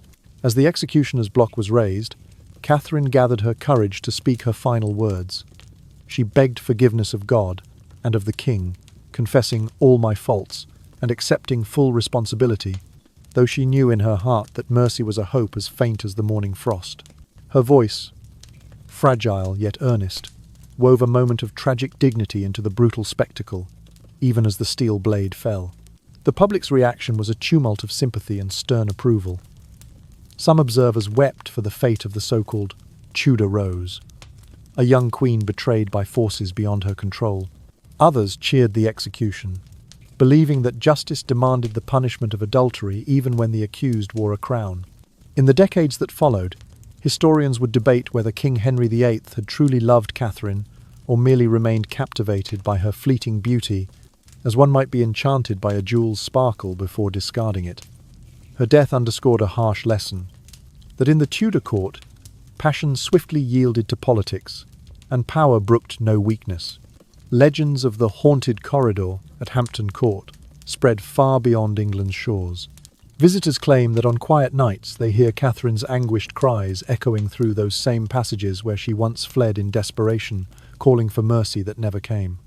As the executioner's block was raised, Catherine gathered her courage to speak her final words. She begged forgiveness of God and of the king, confessing all my faults and accepting full responsibility, though she knew in her heart that mercy was a hope as faint as the morning frost. Her voice, fragile yet earnest, wove a moment of tragic dignity into the brutal spectacle, even as the steel blade fell. The public's reaction was a tumult of sympathy and stern approval. Some observers wept for the fate of the so-called Tudor Rose, a young queen betrayed by forces beyond her control. Others cheered the execution, believing that justice demanded the punishment of adultery even when the accused wore a crown. In the decades that followed, historians would debate whether King Henry VIII had truly loved Catherine or merely remained captivated by her fleeting beauty, as one might be enchanted by a jewel's sparkle before discarding it. Her death underscored a harsh lesson, that in the Tudor court, passion swiftly yielded to politics, and power brooked no weakness. Legends of the haunted corridor at Hampton Court spread far beyond England's shores. Visitors claim that on quiet nights they hear Catherine's anguished cries echoing through those same passages where she once fled in desperation, calling for mercy that never came.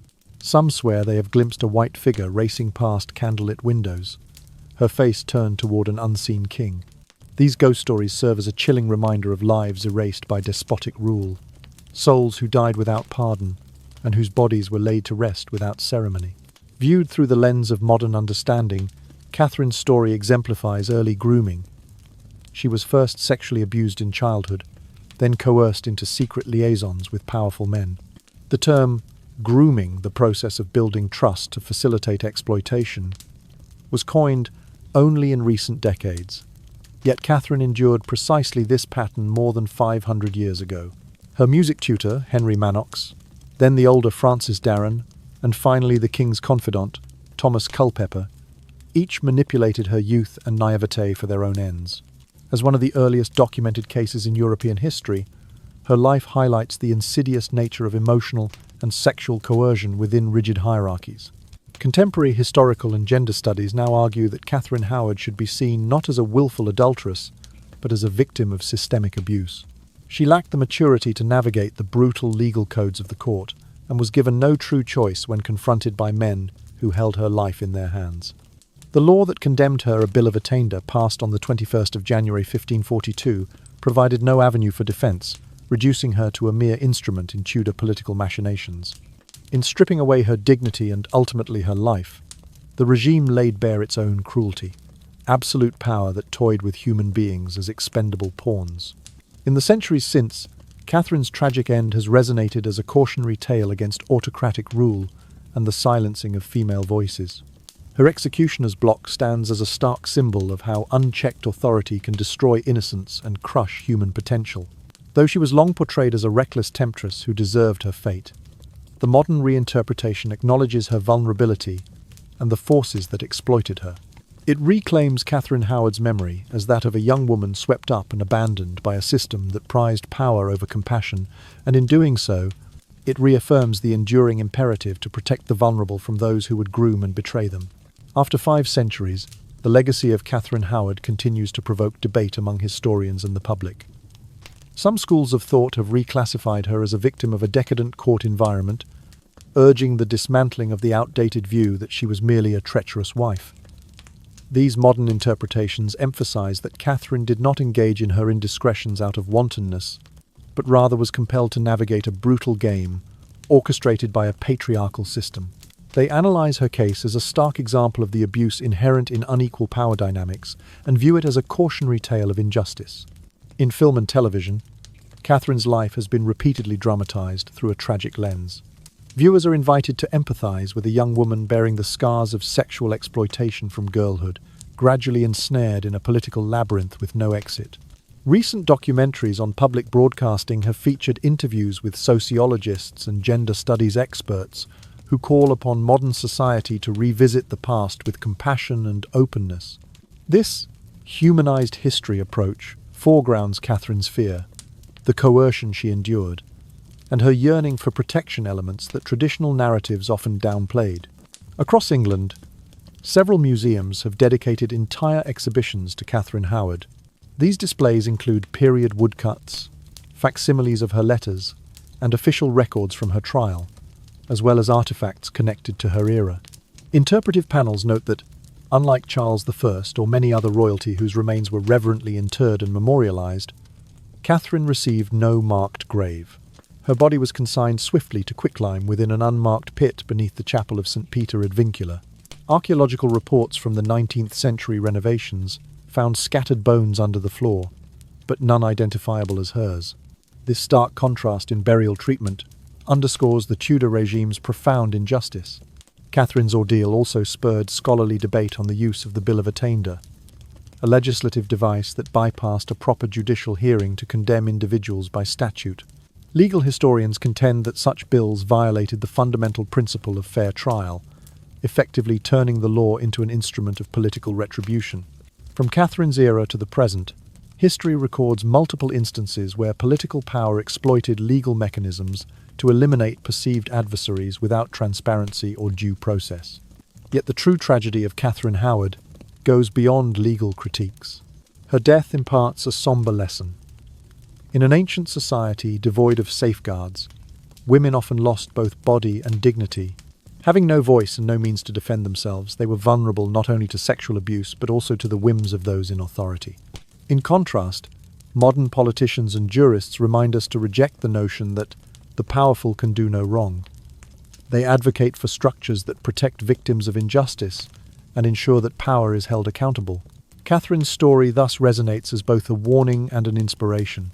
Some swear they have glimpsed a white figure racing past candlelit windows, her face turned toward an unseen king. These ghost stories serve as a chilling reminder of lives erased by despotic rule, souls who died without pardon, and whose bodies were laid to rest without ceremony. Viewed through the lens of modern understanding, Catherine's story exemplifies early grooming. She was first sexually abused in childhood, then coerced into secret liaisons with powerful men. The term grooming, the process of building trust to facilitate exploitation, was coined only in recent decades. Yet Catherine endured precisely this pattern more than 500 years ago. Her music tutor, Henry Manox, then the older Francis Darren, and finally the king's confidant, Thomas Culpeper, each manipulated her youth and naivete for their own ends. As one of the earliest documented cases in European history, her life highlights the insidious nature of emotional and sexual coercion within rigid hierarchies. Contemporary historical and gender studies now argue that Katherine Howard should be seen not as a willful adulteress, but as a victim of systemic abuse. She lacked the maturity to navigate the brutal legal codes of the court, and was given no true choice when confronted by men who held her life in their hands. The law that condemned her, a Bill of Attainder, passed on the 21st of January 1542, provided no avenue for defence, reducing her to a mere instrument in Tudor political machinations. In stripping away her dignity and ultimately her life, the regime laid bare its own cruelty, absolute power that toyed with human beings as expendable pawns. In the centuries since, Catherine's tragic end has resonated as a cautionary tale against autocratic rule and the silencing of female voices. Her executioner's block stands as a stark symbol of how unchecked authority can destroy innocence and crush human potential. Though she was long portrayed as a reckless temptress who deserved her fate, the modern reinterpretation acknowledges her vulnerability and the forces that exploited her. It reclaims Katherine Howard's memory as that of a young woman swept up and abandoned by a system that prized power over compassion, and in doing so, it reaffirms the enduring imperative to protect the vulnerable from those who would groom and betray them. After 5 centuries, the legacy of Katherine Howard continues to provoke debate among historians and the public. Some schools of thought have reclassified her as a victim of a decadent court environment, urging the dismantling of the outdated view that she was merely a treacherous wife. These modern interpretations emphasize that Catherine did not engage in her indiscretions out of wantonness, but rather was compelled to navigate a brutal game orchestrated by a patriarchal system. They analyze her case as a stark example of the abuse inherent in unequal power dynamics and view it as a cautionary tale of injustice. In film and television, Catherine's life has been repeatedly dramatized through a tragic lens. Viewers are invited to empathize with a young woman bearing the scars of sexual exploitation from girlhood, gradually ensnared in a political labyrinth with no exit. Recent documentaries on public broadcasting have featured interviews with sociologists and gender studies experts who call upon modern society to revisit the past with compassion and openness. This humanized history approach foregrounds Catherine's fear, the coercion she endured, and her yearning for protection elements that traditional narratives often downplayed. Across England, several museums have dedicated entire exhibitions to Katherine Howard. These displays include period woodcuts, facsimiles of her letters, and official records from her trial, as well as artifacts connected to her era. Interpretive panels note that, unlike Charles I or many other royalty whose remains were reverently interred and memorialized, Catherine received no marked grave. Her body was consigned swiftly to quicklime within an unmarked pit beneath the chapel of St. Peter ad Vincula. Archaeological reports from the 19th century renovations found scattered bones under the floor, but none identifiable as hers. This stark contrast in burial treatment underscores the Tudor regime's profound injustice. Catherine's ordeal also spurred scholarly debate on the use of the Bill of Attainder, a legislative device that bypassed a proper judicial hearing to condemn individuals by statute. Legal historians contend that such bills violated the fundamental principle of fair trial, effectively turning the law into an instrument of political retribution. From Catherine's era to the present, history records multiple instances where political power exploited legal mechanisms to eliminate perceived adversaries without transparency or due process. Yet the true tragedy of Katherine Howard goes beyond legal critiques. Her death imparts a somber lesson. In an ancient society devoid of safeguards, women often lost both body and dignity. Having no voice and no means to defend themselves, they were vulnerable not only to sexual abuse but also to the whims of those in authority. In contrast, modern politicians and jurists remind us to reject the notion that the powerful can do no wrong. They advocate for structures that protect victims of injustice and ensure that power is held accountable. Catherine's story thus resonates as both a warning and an inspiration.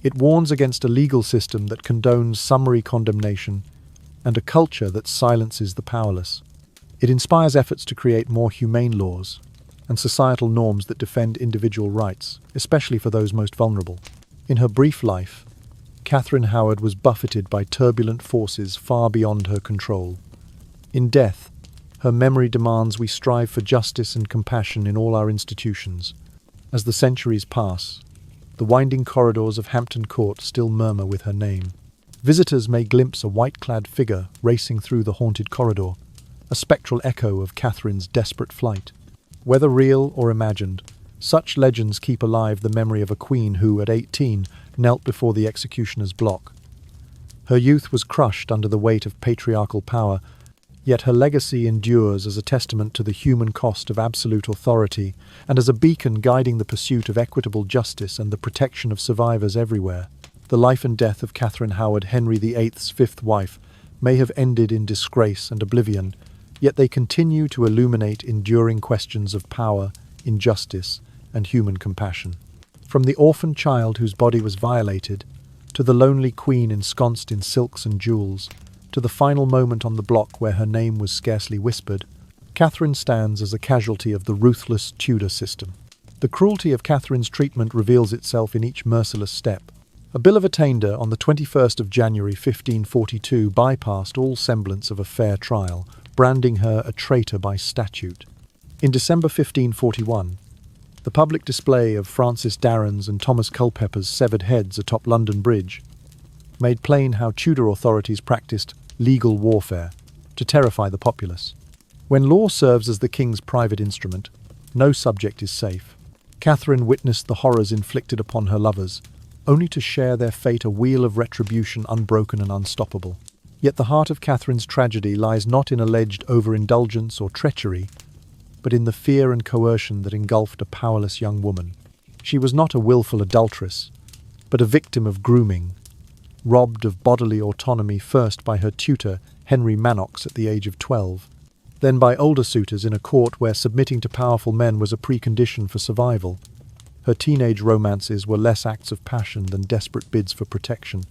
It warns against a legal system that condones summary condemnation and a culture that silences the powerless. It inspires efforts to create more humane laws and societal norms that defend individual rights, especially for those most vulnerable. In her brief life, Katherine Howard was buffeted by turbulent forces far beyond her control. In death, her memory demands we strive for justice and compassion in all our institutions. As the centuries pass, the winding corridors of Hampton Court still murmur with her name. Visitors may glimpse a white-clad figure racing through the haunted corridor, a spectral echo of Catherine's desperate flight. Whether real or imagined, such legends keep alive the memory of a queen who, at 18, knelt before the executioner's block. Her youth was crushed under the weight of patriarchal power, yet her legacy endures as a testament to the human cost of absolute authority and as a beacon guiding the pursuit of equitable justice and the protection of survivors everywhere. The life and death of Katherine Howard, Henry VIII's fifth wife, may have ended in disgrace and oblivion, yet they continue to illuminate enduring questions of power, injustice, and human compassion. From the orphan child whose body was violated, to the lonely queen ensconced in silks and jewels, to the final moment on the block where her name was scarcely whispered, Catherine stands as a casualty of the ruthless Tudor system. The cruelty of Catherine's treatment reveals itself in each merciless step. A Bill of Attainder on the 21st of January 1542 bypassed all semblance of a fair trial, branding her a traitor by statute. In December 1541, the public display of Francis Darren's and Thomas Culpeper's severed heads atop London Bridge made plain how Tudor authorities practiced legal warfare to terrify the populace. When law serves as the king's private instrument, no subject is safe. Catherine witnessed the horrors inflicted upon her lovers, only to share their fate a wheel of retribution unbroken and unstoppable. Yet the heart of Catherine's tragedy lies not in alleged overindulgence or treachery, but in the fear and coercion that engulfed a powerless young woman. She was not a willful adulteress, but a victim of grooming, robbed of bodily autonomy first by her tutor, Henry Manox, at the age of 12, then by older suitors in a court where submitting to powerful men was a precondition for survival. Her teenage romances were less acts of passion than desperate bids for protection,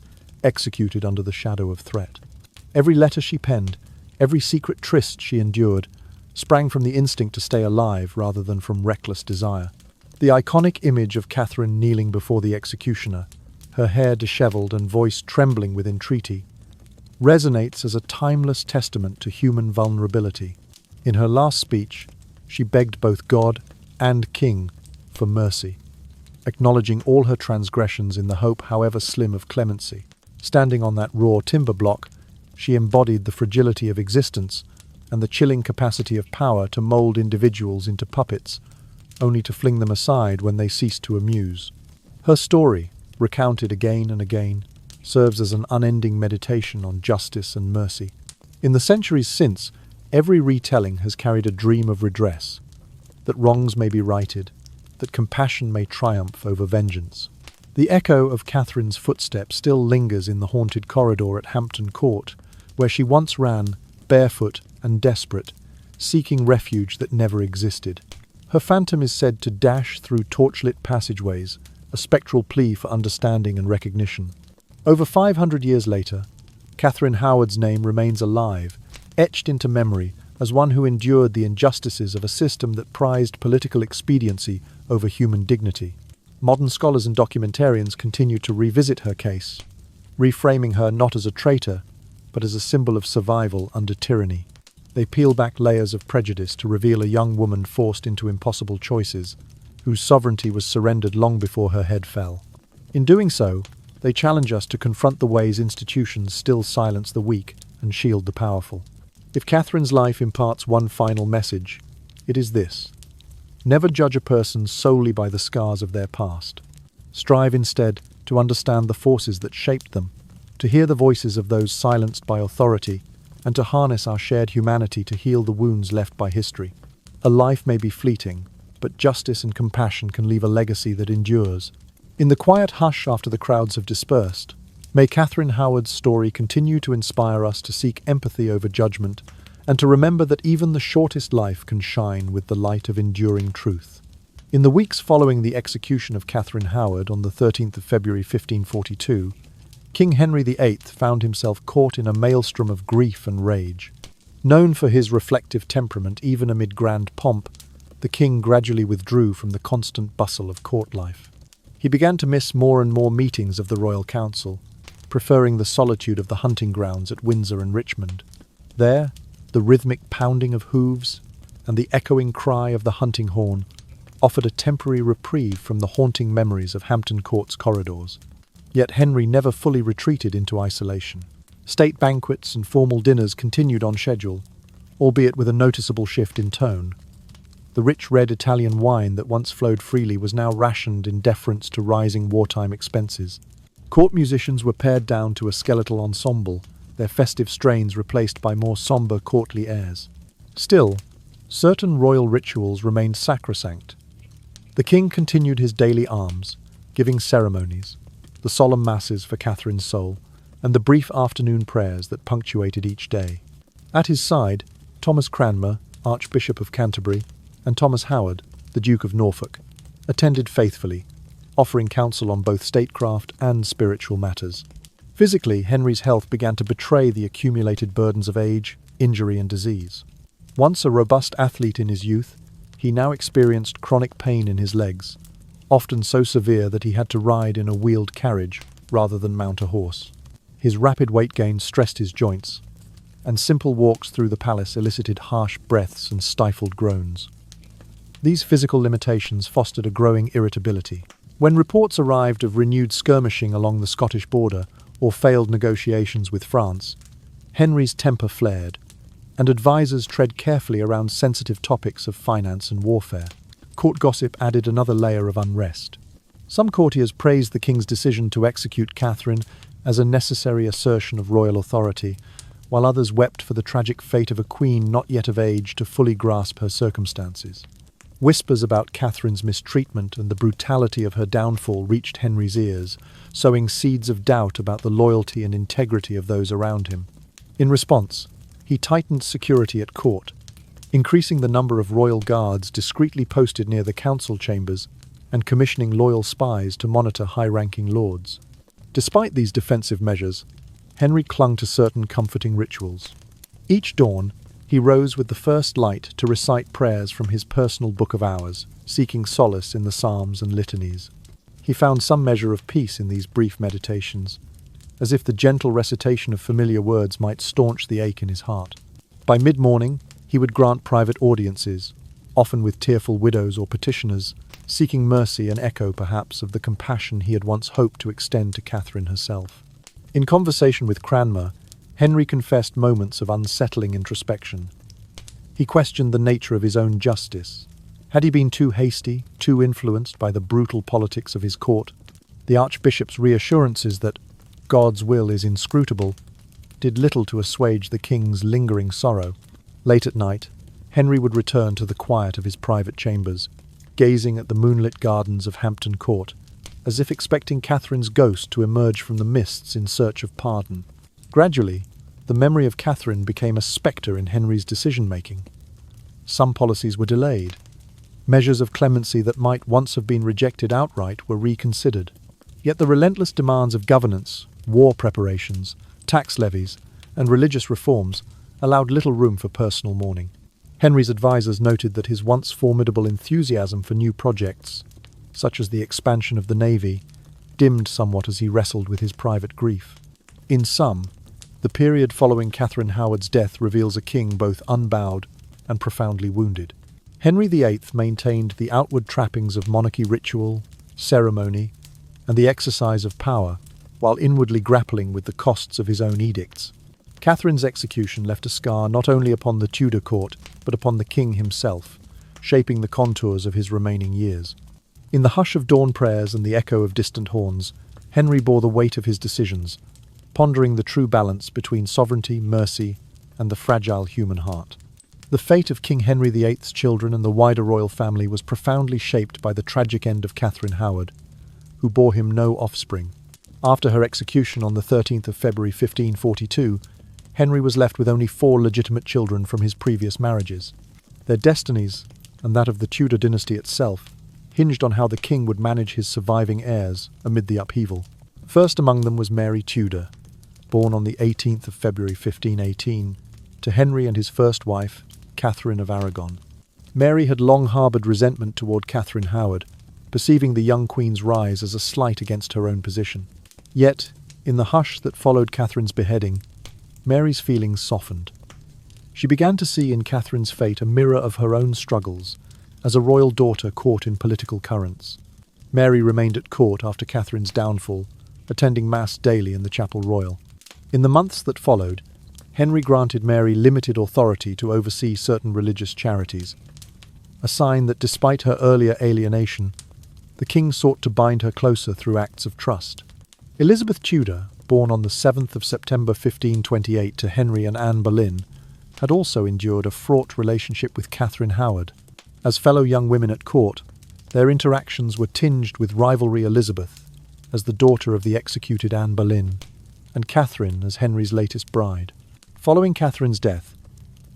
executed under the shadow of threat. Every letter she penned, every secret tryst she endured, sprang from the instinct to stay alive rather than from reckless desire. The iconic image of Catherine kneeling before the executioner, her hair dishevelled and voice trembling with entreaty, resonates as a timeless testament to human vulnerability. In her last speech, she begged both God and King for mercy, acknowledging all her transgressions in the hope, however slim, of clemency. Standing on that raw timber block, she embodied the fragility of existence and the chilling capacity of power to mold individuals into puppets, only to fling them aside when they ceased to amuse. Her story, recounted again and again, serves as an unending meditation on justice and mercy. In the centuries since, every retelling has carried a dream of redress, that wrongs may be righted, that compassion may triumph over vengeance. The echo of Catherine's footsteps still lingers in the haunted corridor at Hampton Court, where she once ran, barefoot and desperate, seeking refuge that never existed. Her phantom is said to dash through torchlit passageways, a spectral plea for understanding and recognition. Over 500 years later, Katherine Howard's name remains alive, etched into memory as one who endured the injustices of a system that prized political expediency over human dignity. Modern scholars and documentarians continue to revisit her case, reframing her not as a traitor, but as a symbol of survival under tyranny. They peel back layers of prejudice to reveal a young woman forced into impossible choices, whose sovereignty was surrendered long before her head fell. In doing so, they challenge us to confront the ways institutions still silence the weak and shield the powerful. If Catherine's life imparts one final message, it is this: never judge a person solely by the scars of their past. Strive instead to understand the forces that shaped them, to hear the voices of those silenced by authority, and to harness our shared humanity to heal the wounds left by history. A life may be fleeting, but justice and compassion can leave a legacy that endures. In the quiet hush after the crowds have dispersed, may Katherine Howard's story continue to inspire us to seek empathy over judgment, and to remember that even the shortest life can shine with the light of enduring truth. In the weeks following the execution of Katherine Howard on the 13th of February 1542, King Henry VIII found himself caught in a maelstrom of grief and rage. Known for his reflective temperament even amid grand pomp, the king gradually withdrew from the constant bustle of court life. He began to miss more and more meetings of the royal council, preferring the solitude of the hunting grounds at Windsor and Richmond. There, the rhythmic pounding of hooves and the echoing cry of the hunting horn offered a temporary reprieve from the haunting memories of Hampton Court's corridors. Yet Henry never fully retreated into isolation. State banquets and formal dinners continued on schedule, albeit with a noticeable shift in tone. The rich red Italian wine that once flowed freely was now rationed in deference to rising wartime expenses. Court musicians were pared down to a skeletal ensemble, their festive strains replaced by more sombre courtly airs. Still, certain royal rituals remained sacrosanct. The king continued his daily alms, giving ceremonies, the solemn masses for Catherine's soul, and the brief afternoon prayers that punctuated each day. At his side, Thomas Cranmer, Archbishop of Canterbury, and Thomas Howard, the Duke of Norfolk, attended faithfully, offering counsel on both statecraft and spiritual matters. Physically, Henry's health began to betray the accumulated burdens of age, injury, and disease. Once a robust athlete in his youth, he now experienced chronic pain in his legs, often so severe that he had to ride in a wheeled carriage rather than mount a horse. His rapid weight gain stressed his joints, and simple walks through the palace elicited harsh breaths and stifled groans. These physical limitations fostered a growing irritability. When reports arrived of renewed skirmishing along the Scottish border or failed negotiations with France, Henry's temper flared, and advisers tread carefully around sensitive topics of finance and warfare. Court gossip added another layer of unrest. Some courtiers praised the king's decision to execute Catherine as a necessary assertion of royal authority, while others wept for the tragic fate of a queen not yet of age to fully grasp her circumstances. Whispers about Catherine's mistreatment and the brutality of her downfall reached Henry's ears, sowing seeds of doubt about the loyalty and integrity of those around him. In response, he tightened security at court, increasing the number of royal guards discreetly posted near the council chambers and commissioning loyal spies to monitor high-ranking lords. Despite these defensive measures, Henry clung to certain comforting rituals. Each dawn, he rose with the first light to recite prayers from his personal Book of Hours, seeking solace in the psalms and litanies. He found some measure of peace in these brief meditations, as if the gentle recitation of familiar words might staunch the ache in his heart. By mid-morning, he would grant private audiences, often with tearful widows or petitioners, seeking mercy, an echo perhaps of the compassion he had once hoped to extend to Catherine herself. In conversation with Cranmer, Henry confessed moments of unsettling introspection. He questioned the nature of his own justice. Had he been too hasty, too influenced by the brutal politics of his court? The Archbishop's reassurances that God's will is inscrutable did little to assuage the king's lingering sorrow. Late at night, Henry would return to the quiet of his private chambers, gazing at the moonlit gardens of Hampton Court, as if expecting Catherine's ghost to emerge from the mists in search of pardon. Gradually, the memory of Catherine became a spectre in Henry's decision-making. Some policies were delayed. Measures of clemency that might once have been rejected outright were reconsidered. Yet the relentless demands of governance, war preparations, tax levies, and religious reforms allowed little room for personal mourning. Henry's advisers noted that his once formidable enthusiasm for new projects, such as the expansion of the navy, dimmed somewhat as he wrestled with his private grief. In sum, the period following Katherine Howard's death reveals a king both unbowed and profoundly wounded. Henry VIII maintained the outward trappings of monarchy ritual, ceremony, and the exercise of power, while inwardly grappling with the costs of his own edicts. Catherine's execution left a scar not only upon the Tudor court, but upon the king himself, shaping the contours of his remaining years. In the hush of dawn prayers and the echo of distant horns, Henry bore the weight of his decisions, pondering the true balance between sovereignty, mercy, and the fragile human heart. The fate of King Henry VIII's children and the wider royal family was profoundly shaped by the tragic end of Katherine Howard, who bore him no offspring. After her execution on the 13th of February 1542, Henry was left with only 4 legitimate children from his previous marriages. Their destinies, and that of the Tudor dynasty itself, hinged on how the king would manage his surviving heirs amid the upheaval. First among them was Mary Tudor, born on the 18th of February 1518, to Henry and his first wife, Catherine of Aragon. Mary had long harboured resentment toward Katherine Howard, perceiving the young queen's rise as a slight against her own position. Yet, in the hush that followed Catherine's beheading, Mary's feelings softened. She began to see in Catherine's fate a mirror of her own struggles, as a royal daughter caught in political currents. Mary remained at court after Catherine's downfall, attending Mass daily in the Chapel Royal. In the months that followed, Henry granted Mary limited authority to oversee certain religious charities, a sign that despite her earlier alienation, the king sought to bind her closer through acts of trust. Elizabeth Tudor, born on the 7th of September 1528 to Henry and Anne Boleyn, had also endured a fraught relationship with Katherine Howard. As fellow young women at court, their interactions were tinged with rivalry. Elizabeth, as the daughter of the executed Anne Boleyn, and Catherine as Henry's latest bride. Following Catherine's death,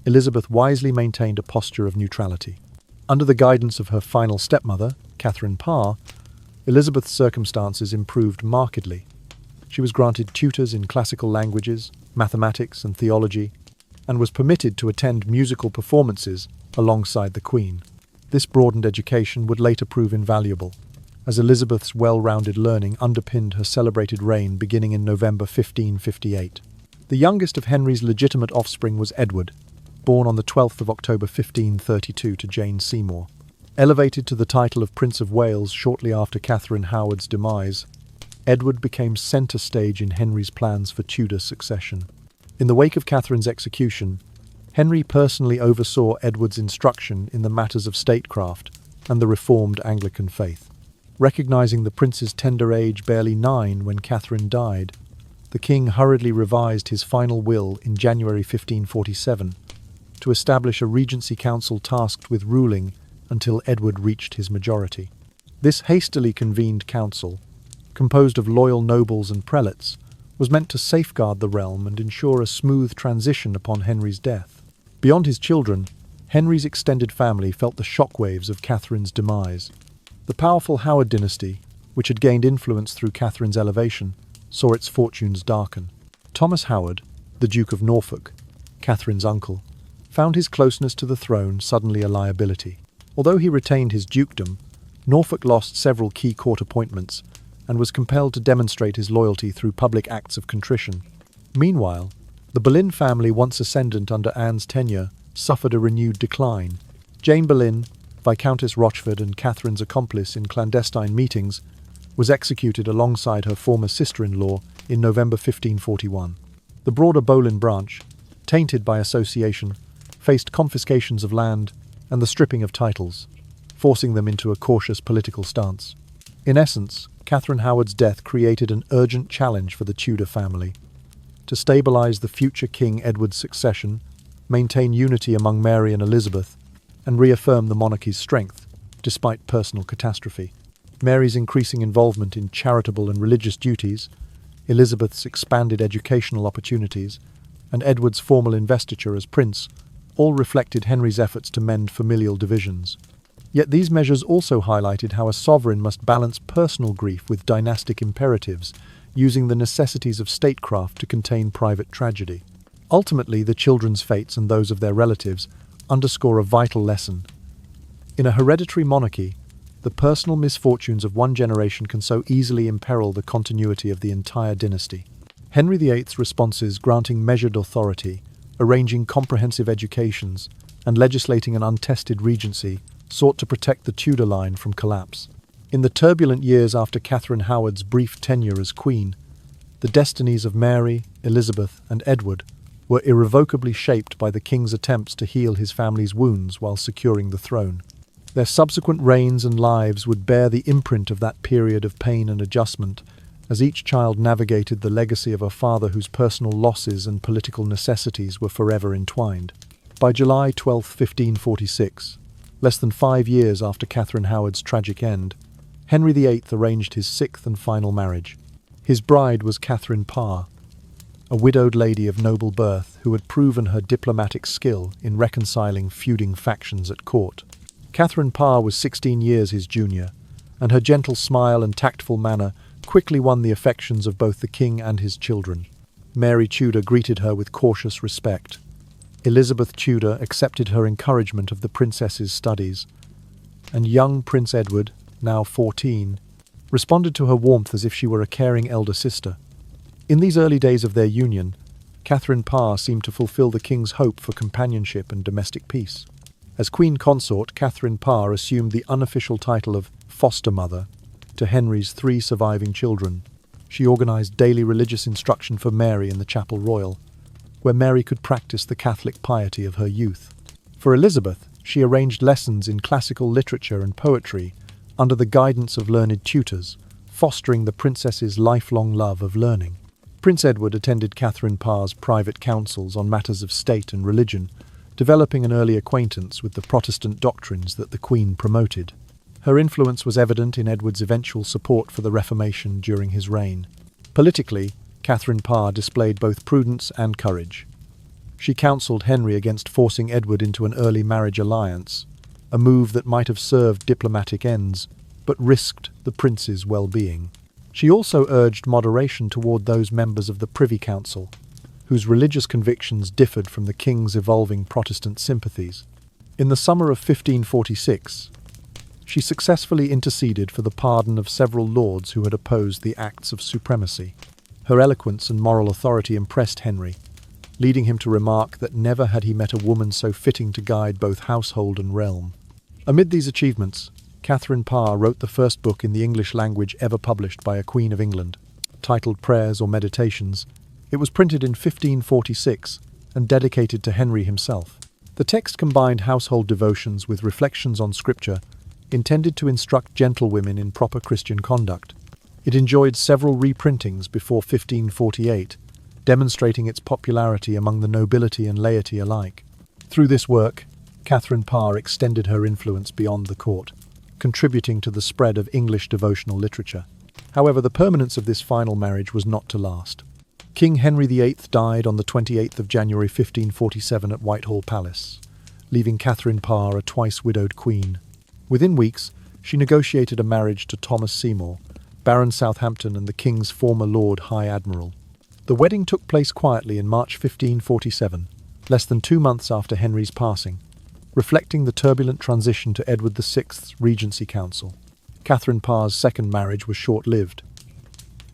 Elizabeth wisely maintained a posture of neutrality. Under the guidance of her final stepmother, Catherine Parr, Elizabeth's circumstances improved markedly. She was granted tutors in classical languages, mathematics, and theology, and was permitted to attend musical performances alongside the Queen. This broadened education would later prove invaluable, as Elizabeth's well-rounded learning underpinned her celebrated reign beginning in November 1558. The youngest of Henry's legitimate offspring was Edward, born on the 12th of October 1532 to Jane Seymour. Elevated to the title of Prince of Wales shortly after Katherine Howard's demise, Edward became centre stage in Henry's plans for Tudor succession. In the wake of Catherine's execution, Henry personally oversaw Edward's instruction in the matters of statecraft and the reformed Anglican faith. Recognising the prince's tender age, barely 9 when Catherine died, the king hurriedly revised his final will in January 1547 to establish a regency council tasked with ruling until Edward reached his majority. This hastily convened council, composed of loyal nobles and prelates, was meant to safeguard the realm and ensure a smooth transition upon Henry's death. Beyond his children, Henry's extended family felt the shockwaves of Catherine's demise. The powerful Howard dynasty, which had gained influence through Catherine's elevation, saw its fortunes darken. Thomas Howard, the Duke of Norfolk, Catherine's uncle, found his closeness to the throne suddenly a liability. Although he retained his dukedom, Norfolk lost several key court appointments and was compelled to demonstrate his loyalty through public acts of contrition. Meanwhile, the Boleyn family, once ascendant under Anne's tenure, suffered a renewed decline. Jane Boleyn, Viscountess Rochford and Catherine's accomplice in clandestine meetings, was executed alongside her former sister-in-law in November 1541. The broader Boleyn branch, tainted by association, faced confiscations of land and the stripping of titles, forcing them into a cautious political stance. In essence, Katherine Howard's death created an urgent challenge for the Tudor family to stabilise the future King Edward's succession, maintain unity among Mary and Elizabeth, and reaffirm the monarchy's strength, despite personal catastrophe. Mary's increasing involvement in charitable and religious duties, Elizabeth's expanded educational opportunities, and Edward's formal investiture as prince all reflected Henry's efforts to mend familial divisions. Yet these measures also highlighted how a sovereign must balance personal grief with dynastic imperatives, using the necessities of statecraft to contain private tragedy. Ultimately, the children's fates and those of their relatives underscore a vital lesson. In a hereditary monarchy, the personal misfortunes of one generation can so easily imperil the continuity of the entire dynasty. Henry VIII's responses, granting measured authority, arranging comprehensive educations, and legislating an untested regency, sought to protect the Tudor line from collapse. In the turbulent years after Katherine Howard's brief tenure as Queen, the destinies of Mary, Elizabeth, and Edward were irrevocably shaped by the King's attempts to heal his family's wounds while securing the throne. Their subsequent reigns and lives would bear the imprint of that period of pain and adjustment, as each child navigated the legacy of a father whose personal losses and political necessities were forever entwined. By July 12, 1546, less than 5 years after Katherine Howard's tragic end, Henry VIII arranged his sixth and final marriage. His bride was Catherine Parr, a widowed lady of noble birth who had proven her diplomatic skill in reconciling feuding factions at court. Catherine Parr was 16 years his junior, and her gentle smile and tactful manner quickly won the affections of both the king and his children. Mary Tudor greeted her with cautious respect. Elizabeth Tudor accepted her encouragement of the princess's studies, and young Prince Edward, now 14, responded to her warmth as if she were a caring elder sister. In these early days of their union, Catherine Parr seemed to fulfill the king's hope for companionship and domestic peace. As Queen Consort, Catherine Parr assumed the unofficial title of foster mother to Henry's 3 surviving children. She organised daily religious instruction for Mary in the Chapel Royal, where Mary could practice the Catholic piety of her youth. For Elizabeth, she arranged lessons in classical literature and poetry under the guidance of learned tutors, fostering the princess's lifelong love of learning. Prince Edward attended Catherine Parr's private councils on matters of state and religion, developing an early acquaintance with the Protestant doctrines that the Queen promoted. Her influence was evident in Edward's eventual support for the Reformation during his reign. Politically, Catherine Parr displayed both prudence and courage. She counselled Henry against forcing Edward into an early marriage alliance, a move that might have served diplomatic ends, but risked the prince's well-being. She also urged moderation toward those members of the Privy Council, whose religious convictions differed from the king's evolving Protestant sympathies. In the summer of 1546, she successfully interceded for the pardon of several lords who had opposed the Acts of Supremacy. Her eloquence and moral authority impressed Henry, leading him to remark that never had he met a woman so fitting to guide both household and realm. Amid these achievements, Catherine Parr wrote the first book in the English language ever published by a Queen of England. Titled Prayers or Meditations, it was printed in 1546 and dedicated to Henry himself. The text combined household devotions with reflections on scripture, intended to instruct gentlewomen in proper Christian conduct. It enjoyed several reprintings before 1548, demonstrating its popularity among the nobility and laity alike. Through this work, Catherine Parr extended her influence beyond the court, contributing to the spread of English devotional literature. However, the permanence of this final marriage was not to last. King Henry VIII died on the 28th of January 1547 at Whitehall Palace, leaving Catherine Parr a twice-widowed queen. Within weeks, she negotiated a marriage to Thomas Seymour, Baron Southampton and the King's former Lord High Admiral. The wedding took place quietly in March 1547, less than 2 months after Henry's passing, reflecting the turbulent transition to Edward VI's Regency Council. Catherine Parr's second marriage was short-lived.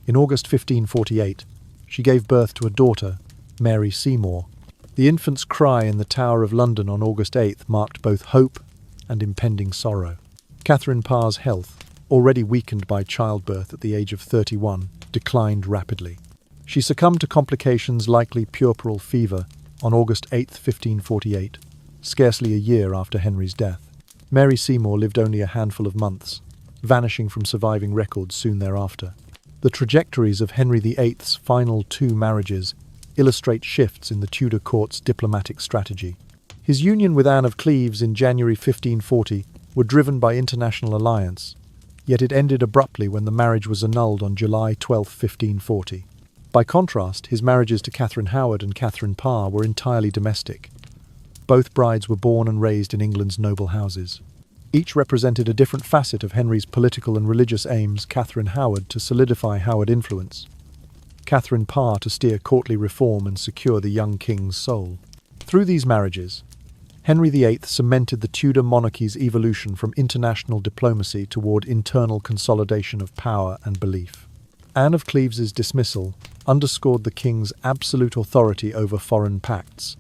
In August 1548, she gave birth to a daughter, Mary Seymour. The infant's cry in the Tower of London on August 8th marked both hope and impending sorrow. Catherine Parr's health, already weakened by childbirth at the age of 31, declined rapidly. She succumbed to complications, likely puerperal fever, on August 8, 1548, scarcely a year after Henry's death. Mary Seymour lived only a handful of months, vanishing from surviving records soon thereafter. The trajectories of Henry VIII's final two marriages illustrate shifts in the Tudor court's diplomatic strategy. His union with Anne of Cleves in January 1540 were driven by international alliance, yet it ended abruptly when the marriage was annulled on July 12, 1540. By contrast, his marriages to Katherine Howard and Catherine Parr were entirely domestic. Both brides were born and raised in England's noble houses. Each represented a different facet of Henry's political and religious aims: Katherine Howard to solidify Howard influence, Catherine Parr to steer courtly reform and secure the young king's soul. Through these marriages, Henry VIII cemented the Tudor monarchy's evolution from international diplomacy toward internal consolidation of power and belief. Anne of Cleves's dismissal underscored the king's absolute authority over foreign pacts.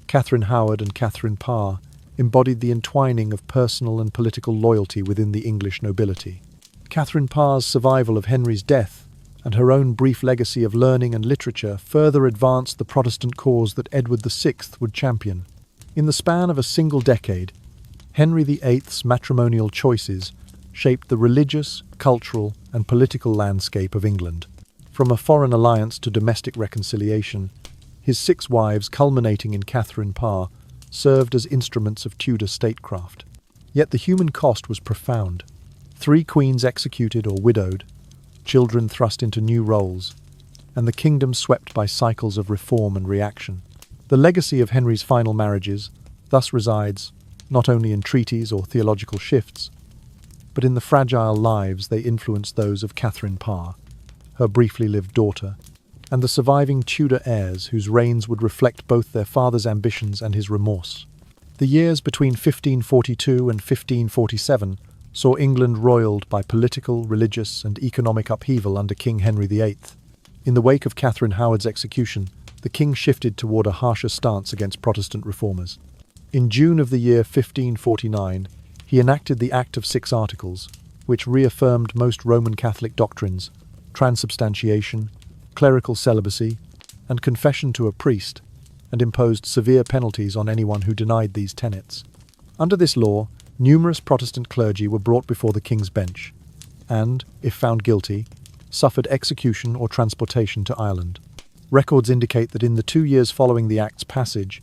Catherine Howard and Catherine Parr embodied the entwining of personal and political loyalty within the English nobility. Catherine Parr's survival of Henry's death and her own brief legacy of learning and literature further advanced the Protestant cause that Edward VI would champion. In the span of a single decade, Henry VIII's matrimonial choices shaped the religious, cultural, and political landscape of England. From a foreign alliance to domestic reconciliation, his 6 wives, culminating in Catherine Parr, served as instruments of Tudor statecraft. Yet the human cost was profound. 3 queens executed or widowed, children thrust into new roles, and the kingdom swept by cycles of reform and reaction. The legacy of Henry's final marriages thus resides not only in treaties or theological shifts, but in the fragile lives they influenced those of Catherine Parr, her briefly lived daughter, and the surviving Tudor heirs whose reigns would reflect both their father's ambitions and his remorse. The years between 1542 and 1547 saw England roiled by political, religious, and economic upheaval under King Henry VIII. In the wake of Catherine Howard's execution, the king shifted toward a harsher stance against Protestant reformers. In June of the year 1549, he enacted the Act of 6 Articles, which reaffirmed most Roman Catholic doctrines: transubstantiation, clerical celibacy, and confession to a priest, and imposed severe penalties on anyone who denied these tenets. Under this law, numerous Protestant clergy were brought before the king's bench, and, if found guilty, suffered execution or transportation to Ireland. Records indicate that in the 2 years following the Act's passage,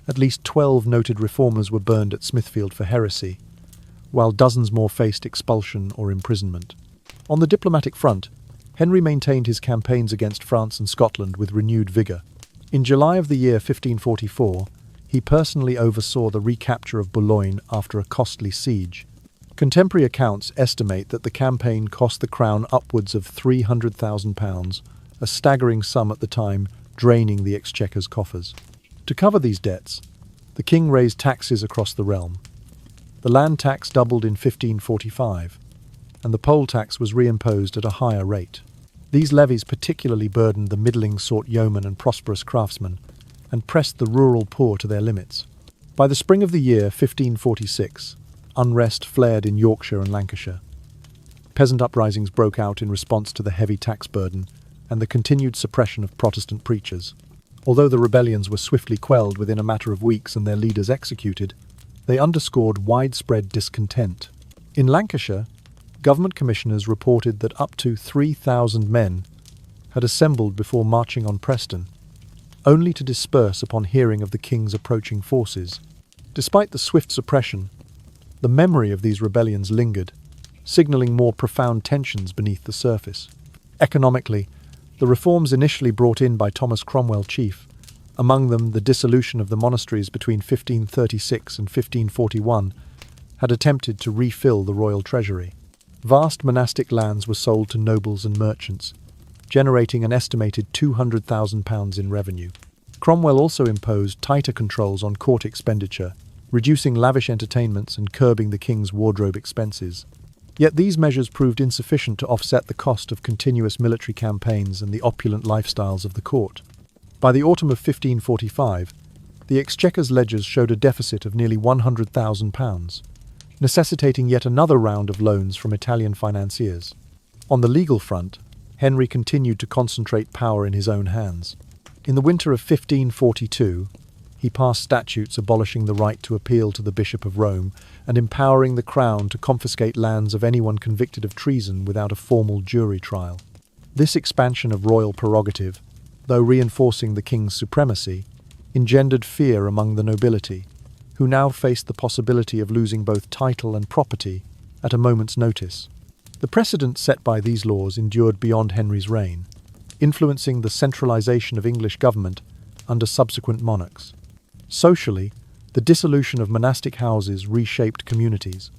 at least 12 noted reformers were burned at Smithfield for heresy, while dozens more faced expulsion or imprisonment. On the diplomatic front, Henry maintained his campaigns against France and Scotland with renewed vigour. In July of the year 1544, he personally oversaw the recapture of Boulogne after a costly siege. Contemporary accounts estimate that the campaign cost the crown upwards of £300,000, a staggering sum at the time, draining the exchequer's coffers. To cover these debts, the king raised taxes across the realm. The land tax doubled in 1545, and the poll tax was reimposed at a higher rate. These levies particularly burdened the middling-sort yeomen and prosperous craftsmen, and pressed the rural poor to their limits. By the spring of the year 1546, unrest flared in Yorkshire and Lancashire. Peasant uprisings broke out in response to the heavy tax burden and the continued suppression of Protestant preachers. Although the rebellions were swiftly quelled within a matter of weeks and their leaders executed, they underscored widespread discontent. In Lancashire, government commissioners reported that up to 3,000 men had assembled before marching on Preston, only to disperse upon hearing of the king's approaching forces. Despite the swift suppression, the memory of these rebellions lingered, signalling more profound tensions beneath the surface. Economically, the reforms initially brought in by Thomas Cromwell chief, among them the dissolution of the monasteries between 1536 and 1541, had attempted to refill the royal treasury. Vast monastic lands were sold to nobles and merchants, generating an estimated £200,000 in revenue. Cromwell also imposed tighter controls on court expenditure, reducing lavish entertainments and curbing the king's wardrobe expenses. Yet these measures proved insufficient to offset the cost of continuous military campaigns and the opulent lifestyles of the court. By the autumn of 1545, the Exchequer's ledgers showed a deficit of nearly £100,000, necessitating yet another round of loans from Italian financiers. On the legal front, Henry continued to concentrate power in his own hands. In the winter of 1542, he passed statutes abolishing the right to appeal to the Bishop of Rome and empowering the crown to confiscate lands of anyone convicted of treason without a formal jury trial. This expansion of royal prerogative, though reinforcing the king's supremacy, engendered fear among the nobility, who now faced the possibility of losing both title and property at a moment's notice. The precedent set by these laws endured beyond Henry's reign, influencing the centralization of English government under subsequent monarchs. Socially, the dissolution of monastic houses reshaped communities.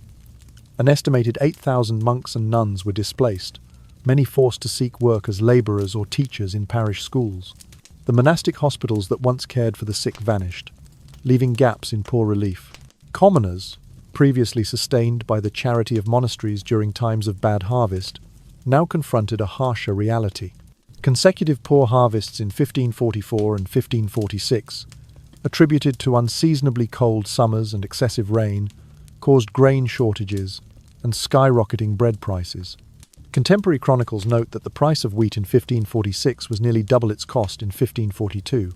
An estimated 8,000 monks and nuns were displaced, many forced to seek work as labourers or teachers in parish schools. The monastic hospitals that once cared for the sick vanished, leaving gaps in poor relief. Commoners, previously sustained by the charity of monasteries during times of bad harvest, now confronted a harsher reality. Consecutive poor harvests in 1544 and 1546, attributed to unseasonably cold summers and excessive rain, caused grain shortages and skyrocketing bread prices. Contemporary chronicles note that the price of wheat in 1546 was nearly double its cost in 1542,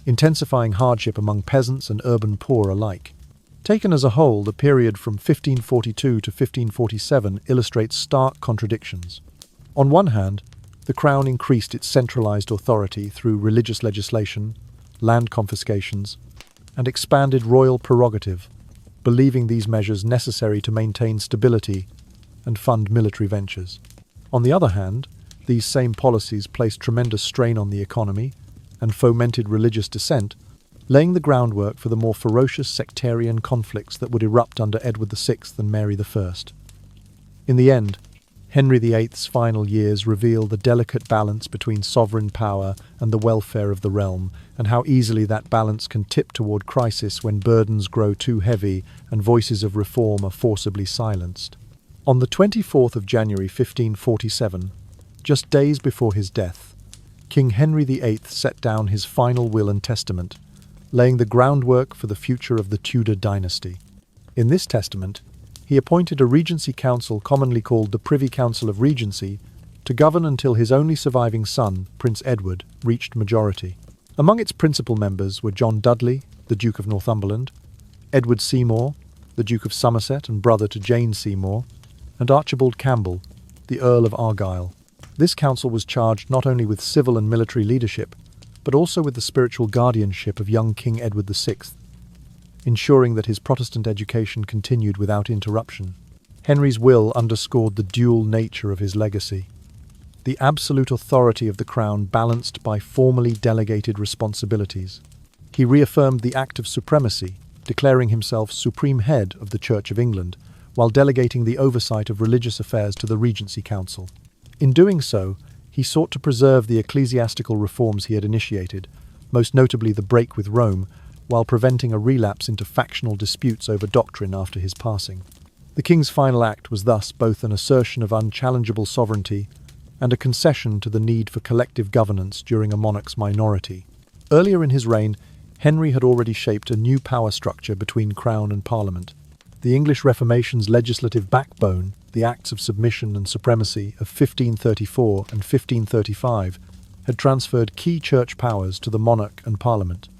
intensifying hardship among peasants and urban poor alike. Taken as a whole, the period from 1542 to 1547 illustrates stark contradictions. On one hand, the Crown increased its centralized authority through religious legislation, land confiscations, and expanded royal prerogative, believing these measures necessary to maintain stability and fund military ventures. On the other hand, these same policies placed tremendous strain on the economy and fomented religious dissent, laying the groundwork for the more ferocious sectarian conflicts that would erupt under Edward VI and Mary I. In the end, Henry VIII's final years reveal the delicate balance between sovereign power and the welfare of the realm, and how easily that balance can tip toward crisis when burdens grow too heavy and voices of reform are forcibly silenced. On the 24th of January 1547, just days before his death, King Henry VIII set down his final will and testament, laying the groundwork for the future of the Tudor dynasty. In this testament, he appointed a regency council commonly called the Privy Council of Regency to govern until his only surviving son, Prince Edward, reached majority. Among its principal members were John Dudley, the Duke of Northumberland, Edward Seymour, the Duke of Somerset and brother to Jane Seymour, and Archibald Campbell, the Earl of Argyll. This council was charged not only with civil and military leadership, but also with the spiritual guardianship of young King Edward VI, ensuring that his Protestant education continued without interruption. Henry's will underscored the dual nature of his legacy. The absolute authority of the crown balanced by formally delegated responsibilities. He reaffirmed the Act of Supremacy, declaring himself supreme head of the Church of England, while delegating the oversight of religious affairs to the Regency Council. In doing so, he sought to preserve the ecclesiastical reforms he had initiated, most notably the break with Rome, while preventing a relapse into factional disputes over doctrine after his passing. The king's final act was thus both an assertion of unchallengeable sovereignty and a concession to the need for collective governance during a monarch's minority. Earlier in his reign, Henry had already shaped a new power structure between Crown and Parliament. The English Reformation's legislative backbone, the Acts of Submission and Supremacy of 1534 and 1535, had transferred key church powers to the monarch and Parliament.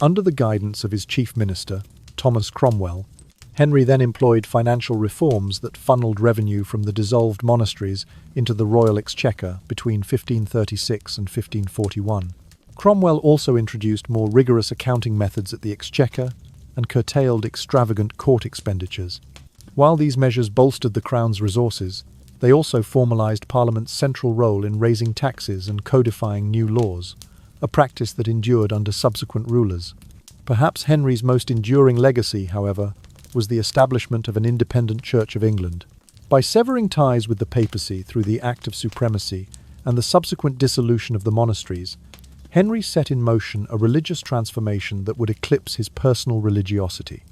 Under the guidance of his chief minister, Thomas Cromwell, Henry then employed financial reforms that funneled revenue from the dissolved monasteries into the royal exchequer between 1536 and 1541. Cromwell also introduced more rigorous accounting methods at the exchequer and curtailed extravagant court expenditures. While these measures bolstered the Crown's resources, they also formalised Parliament's central role in raising taxes and codifying new laws, a practice that endured under subsequent rulers. Perhaps Henry's most enduring legacy, however, was the establishment of an independent Church of England. By severing ties with the papacy through the Act of Supremacy and the subsequent dissolution of the monasteries, Henry set in motion a religious transformation that would eclipse his personal religiosity.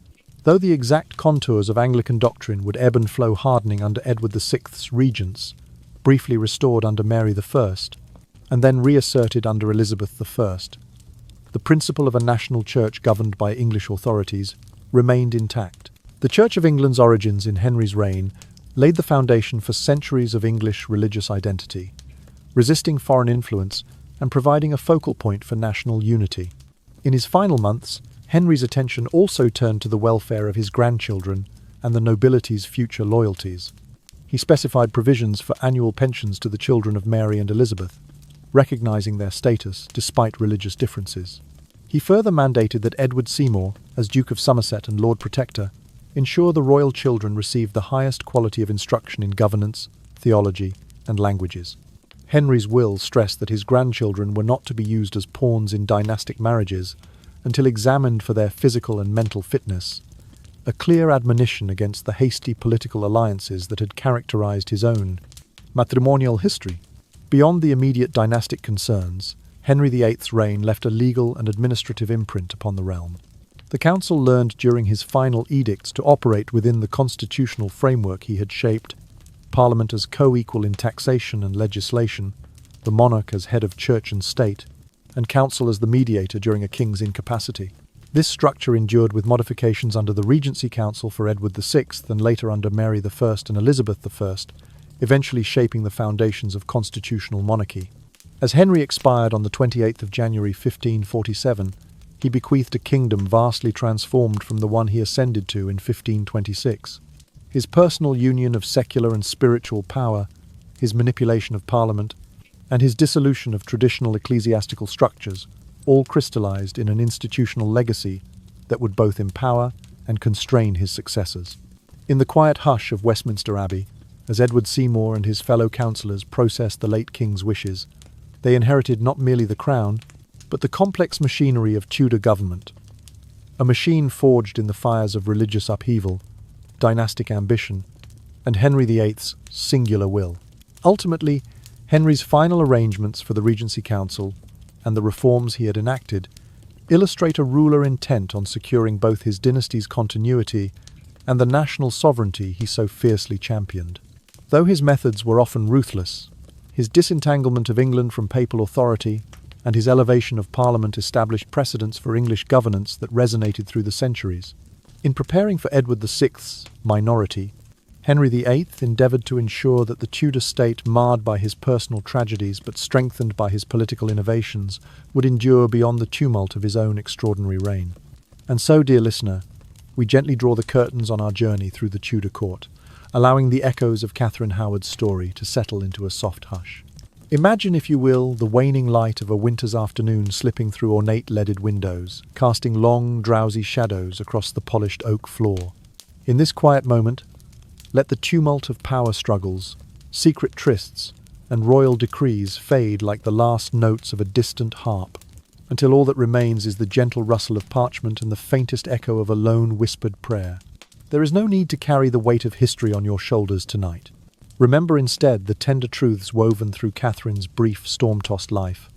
Though the exact contours of Anglican doctrine would ebb and flow hardening under Edward VI's regents, briefly restored under Mary I, and then reasserted under Elizabeth I, the principle of a national church governed by English authorities remained intact. The Church of England's origins in Henry's reign laid the foundation for centuries of English religious identity, resisting foreign influence and providing a focal point for national unity. In his final months, Henry's attention also turned to the welfare of his grandchildren and the nobility's future loyalties. He specified provisions for annual pensions to the children of Mary and Elizabeth, recognizing their status despite religious differences. He further mandated that Edward Seymour, as Duke of Somerset and Lord Protector, ensure the royal children received the highest quality of instruction in governance, theology, and languages. Henry's will stressed that his grandchildren were not to be used as pawns in dynastic marriages until examined for their physical and mental fitness, a clear admonition against the hasty political alliances that had characterized his own matrimonial history. Beyond the immediate dynastic concerns, Henry VIII's reign left a legal and administrative imprint upon the realm. The council learned during his final edicts to operate within the constitutional framework he had shaped, Parliament as co-equal in taxation and legislation, the monarch as head of church and state, and council as the mediator during a king's incapacity. This structure endured with modifications under the Regency Council for Edward VI and later under Mary I and Elizabeth I, eventually shaping the foundations of constitutional monarchy. As Henry expired on the 28th of January 1547, he bequeathed a kingdom vastly transformed from the one he ascended to in 1526. His personal union of secular and spiritual power, his manipulation of Parliament, and his dissolution of traditional ecclesiastical structures all crystallized in an institutional legacy that would both empower and constrain his successors. In the quiet hush of Westminster Abbey, as Edward Seymour and his fellow councillors processed the late king's wishes, they inherited not merely the crown, but the complex machinery of Tudor government, a machine forged in the fires of religious upheaval, dynastic ambition, and Henry VIII's singular will. Ultimately, Henry's final arrangements for the Regency Council and the reforms he had enacted illustrate a ruler intent on securing both his dynasty's continuity and the national sovereignty he so fiercely championed. Though his methods were often ruthless, his disentanglement of England from papal authority and his elevation of Parliament established precedents for English governance that resonated through the centuries. In preparing for Edward VI's minority, Henry VIII endeavoured to ensure that the Tudor state, marred by his personal tragedies but strengthened by his political innovations, would endure beyond the tumult of his own extraordinary reign. And so, dear listener, we gently draw the curtains on our journey through the Tudor court, allowing the echoes of Katherine Howard's story to settle into a soft hush. Imagine, if you will, the waning light of a winter's afternoon slipping through ornate leaded windows, casting long, drowsy shadows across the polished oak floor. In this quiet moment, let the tumult of power struggles, secret trysts, and royal decrees fade like the last notes of a distant harp, until all that remains is the gentle rustle of parchment and the faintest echo of a lone whispered prayer. There is no need to carry the weight of history on your shoulders tonight. Remember instead the tender truths woven through Catherine's brief, storm-tossed life,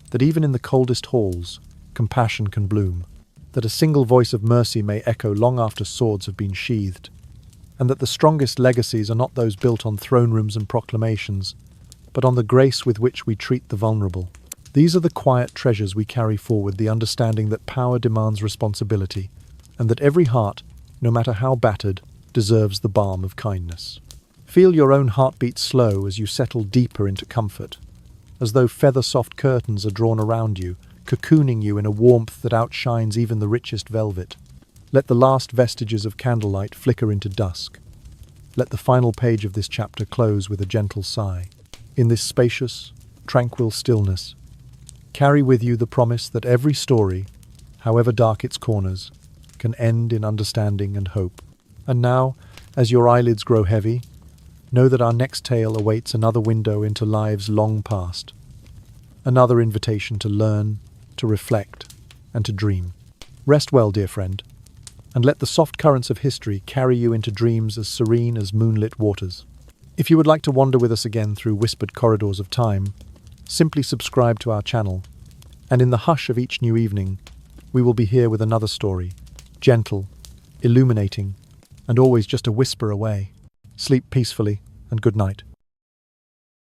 that even in the coldest halls, compassion can bloom, that a single voice of mercy may echo long after swords have been sheathed, and that the strongest legacies are not those built on throne rooms and proclamations, but on the grace with which we treat the vulnerable. These are the quiet treasures we carry forward, the understanding that power demands responsibility, and that every heart, no matter how battered, deserves the balm of kindness. Feel your own heartbeat slow as you settle deeper into comfort, as though feather-soft curtains are drawn around you, cocooning you in a warmth that outshines even the richest velvet. Let the last vestiges of candlelight flicker into dusk. Let the final page of this chapter close with a gentle sigh. In this spacious, tranquil stillness, carry with you the promise that every story, however dark its corners, can end in understanding and hope. And now, as your eyelids grow heavy, know that our next tale awaits another window into lives long past, another invitation to learn, to reflect, and to dream. Rest well, dear friend, and let the soft currents of history carry you into dreams as serene as moonlit waters. If you would like to wander with us again through whispered corridors of time, simply subscribe to our channel, and in the hush of each new evening, we will be here with another story, gentle, illuminating, and always just a whisper away. Sleep peacefully, and good night.